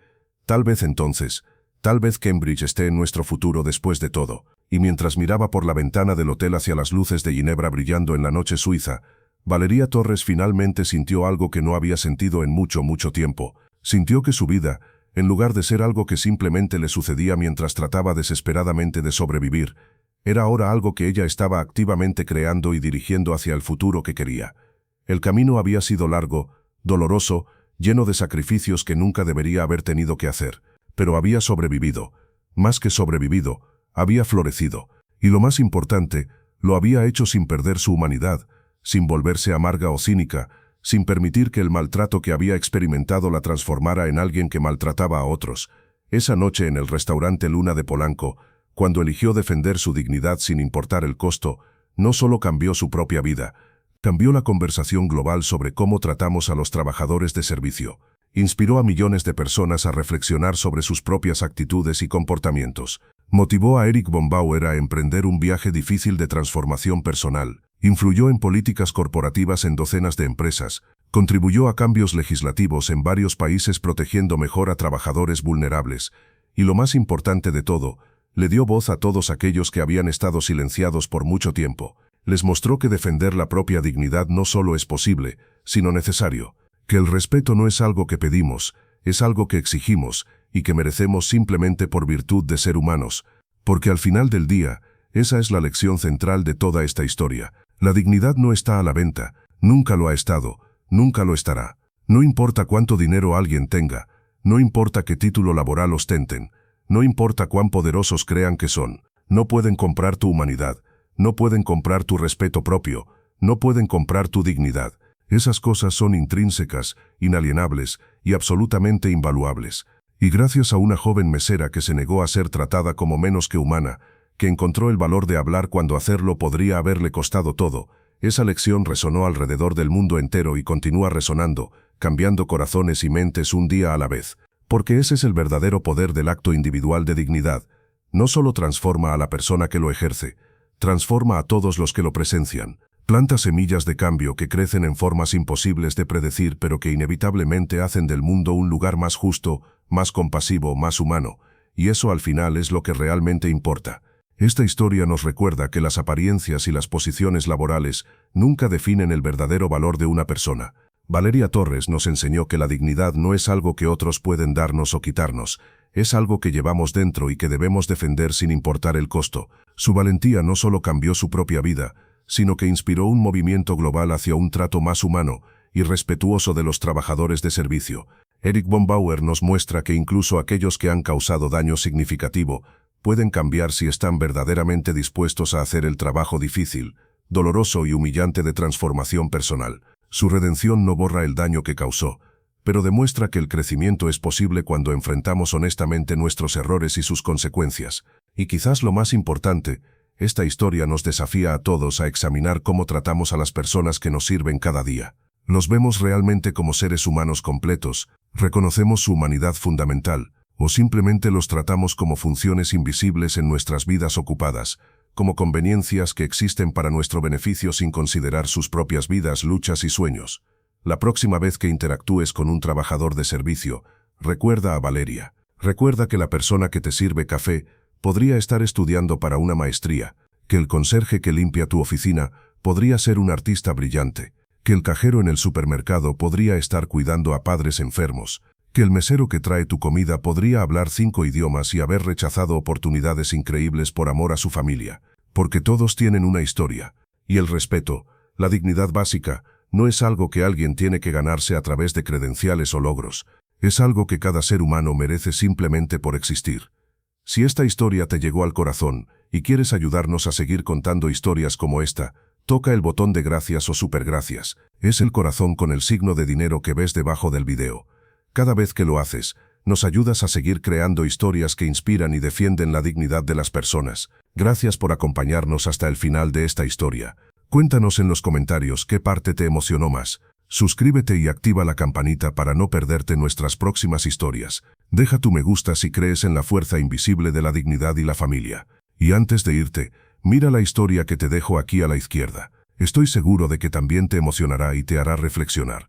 Tal vez entonces, tal vez Cambridge esté en nuestro futuro después de todo». Y mientras miraba por la ventana del hotel hacia las luces de Ginebra brillando en la noche suiza, Valeria Torres finalmente sintió algo que no había sentido en mucho tiempo. Sintió que su vida, en lugar de ser algo que simplemente le sucedía mientras trataba desesperadamente de sobrevivir, era ahora algo que ella estaba activamente creando y dirigiendo hacia el futuro que quería. El camino había sido largo, doloroso, lleno de sacrificios que nunca debería haber tenido que hacer, pero había sobrevivido. Más que sobrevivido, había florecido, y lo más importante, lo había hecho sin perder su humanidad, sin volverse amarga o cínica, sin permitir que el maltrato que había experimentado la transformara en alguien que maltrataba a otros. Esa noche en el restaurante Luna de Polanco, cuando eligió defender su dignidad sin importar el costo, no solo cambió su propia vida, cambió la conversación global sobre cómo tratamos a los trabajadores de servicio. Inspiró a millones de personas a reflexionar sobre sus propias actitudes y comportamientos. Motivó a Erich von Bauer a emprender un viaje difícil de transformación personal, influyó en políticas corporativas en docenas de empresas, contribuyó a cambios legislativos en varios países protegiendo mejor a trabajadores vulnerables, y lo más importante de todo, le dio voz a todos aquellos que habían estado silenciados por mucho tiempo. Les mostró que defender la propia dignidad no solo es posible, sino necesario, que el respeto no es algo que pedimos, es algo que exigimos y que merecemos simplemente por virtud de ser humanos, porque al final del día, esa es la lección central de toda esta historia. La dignidad no está a la venta, nunca lo ha estado, nunca lo estará. No importa cuánto dinero alguien tenga, no importa qué título laboral ostenten, no importa cuán poderosos crean que son, no pueden comprar tu humanidad, no pueden comprar tu respeto propio, no pueden comprar tu dignidad. Esas cosas son intrínsecas, inalienables y absolutamente invaluables. Y gracias a una joven mesera que se negó a ser tratada como menos que humana, que encontró el valor de hablar cuando hacerlo podría haberle costado todo, esa lección resonó alrededor del mundo entero y continúa resonando, cambiando corazones y mentes un día a la vez. Porque ese es el verdadero poder del acto individual de dignidad. No solo transforma a la persona que lo ejerce, transforma a todos los que lo presencian. Planta semillas de cambio que crecen en formas imposibles de predecir pero que inevitablemente hacen del mundo un lugar más justo, más compasivo, más humano. Y eso al final es lo que realmente importa. Esta historia nos recuerda que las apariencias y las posiciones laborales nunca definen el verdadero valor de una persona. Valeria Torres nos enseñó que la dignidad no es algo que otros pueden darnos o quitarnos, es algo que llevamos dentro y que debemos defender sin importar el costo. Su valentía no solo cambió su propia vida, sino que inspiró un movimiento global hacia un trato más humano y respetuoso de los trabajadores de servicio. Erich von Bauer nos muestra que incluso aquellos que han causado daño significativo pueden cambiar si están verdaderamente dispuestos a hacer el trabajo difícil, doloroso y humillante de transformación personal. Su redención no borra el daño que causó, pero demuestra que el crecimiento es posible cuando enfrentamos honestamente nuestros errores y sus consecuencias. Y quizás lo más importante, esta historia nos desafía a todos a examinar cómo tratamos a las personas que nos sirven cada día. ¿Los vemos realmente como seres humanos completos? ¿Reconocemos su humanidad fundamental? ¿O simplemente los tratamos como funciones invisibles en nuestras vidas ocupadas, como conveniencias que existen para nuestro beneficio sin considerar sus propias vidas, luchas y sueños? La próxima vez que interactúes con un trabajador de servicio, recuerda a Valeria. Recuerda que la persona que te sirve café podría estar estudiando para una maestría, que el conserje que limpia tu oficina podría ser un artista brillante, que el cajero en el supermercado podría estar cuidando a padres enfermos, que el mesero que trae tu comida podría hablar 5 idiomas y haber rechazado oportunidades increíbles por amor a su familia, porque todos tienen una historia, y el respeto, la dignidad básica, no es algo que alguien tiene que ganarse a través de credenciales o logros, es algo que cada ser humano merece simplemente por existir. Si esta historia te llegó al corazón y quieres ayudarnos a seguir contando historias como esta, toca el botón de gracias o supergracias, es el corazón con el signo de dinero que ves debajo del video. Cada vez que lo haces, nos ayudas a seguir creando historias que inspiran y defienden la dignidad de las personas. Gracias por acompañarnos hasta el final de esta historia. Cuéntanos en los comentarios qué parte te emocionó más. Suscríbete y activa la campanita para no perderte nuestras próximas historias. Deja tu me gusta si crees en la fuerza invisible de la dignidad y la familia. Y antes de irte, mira la historia que te dejo aquí a la izquierda. Estoy seguro de que también te emocionará y te hará reflexionar.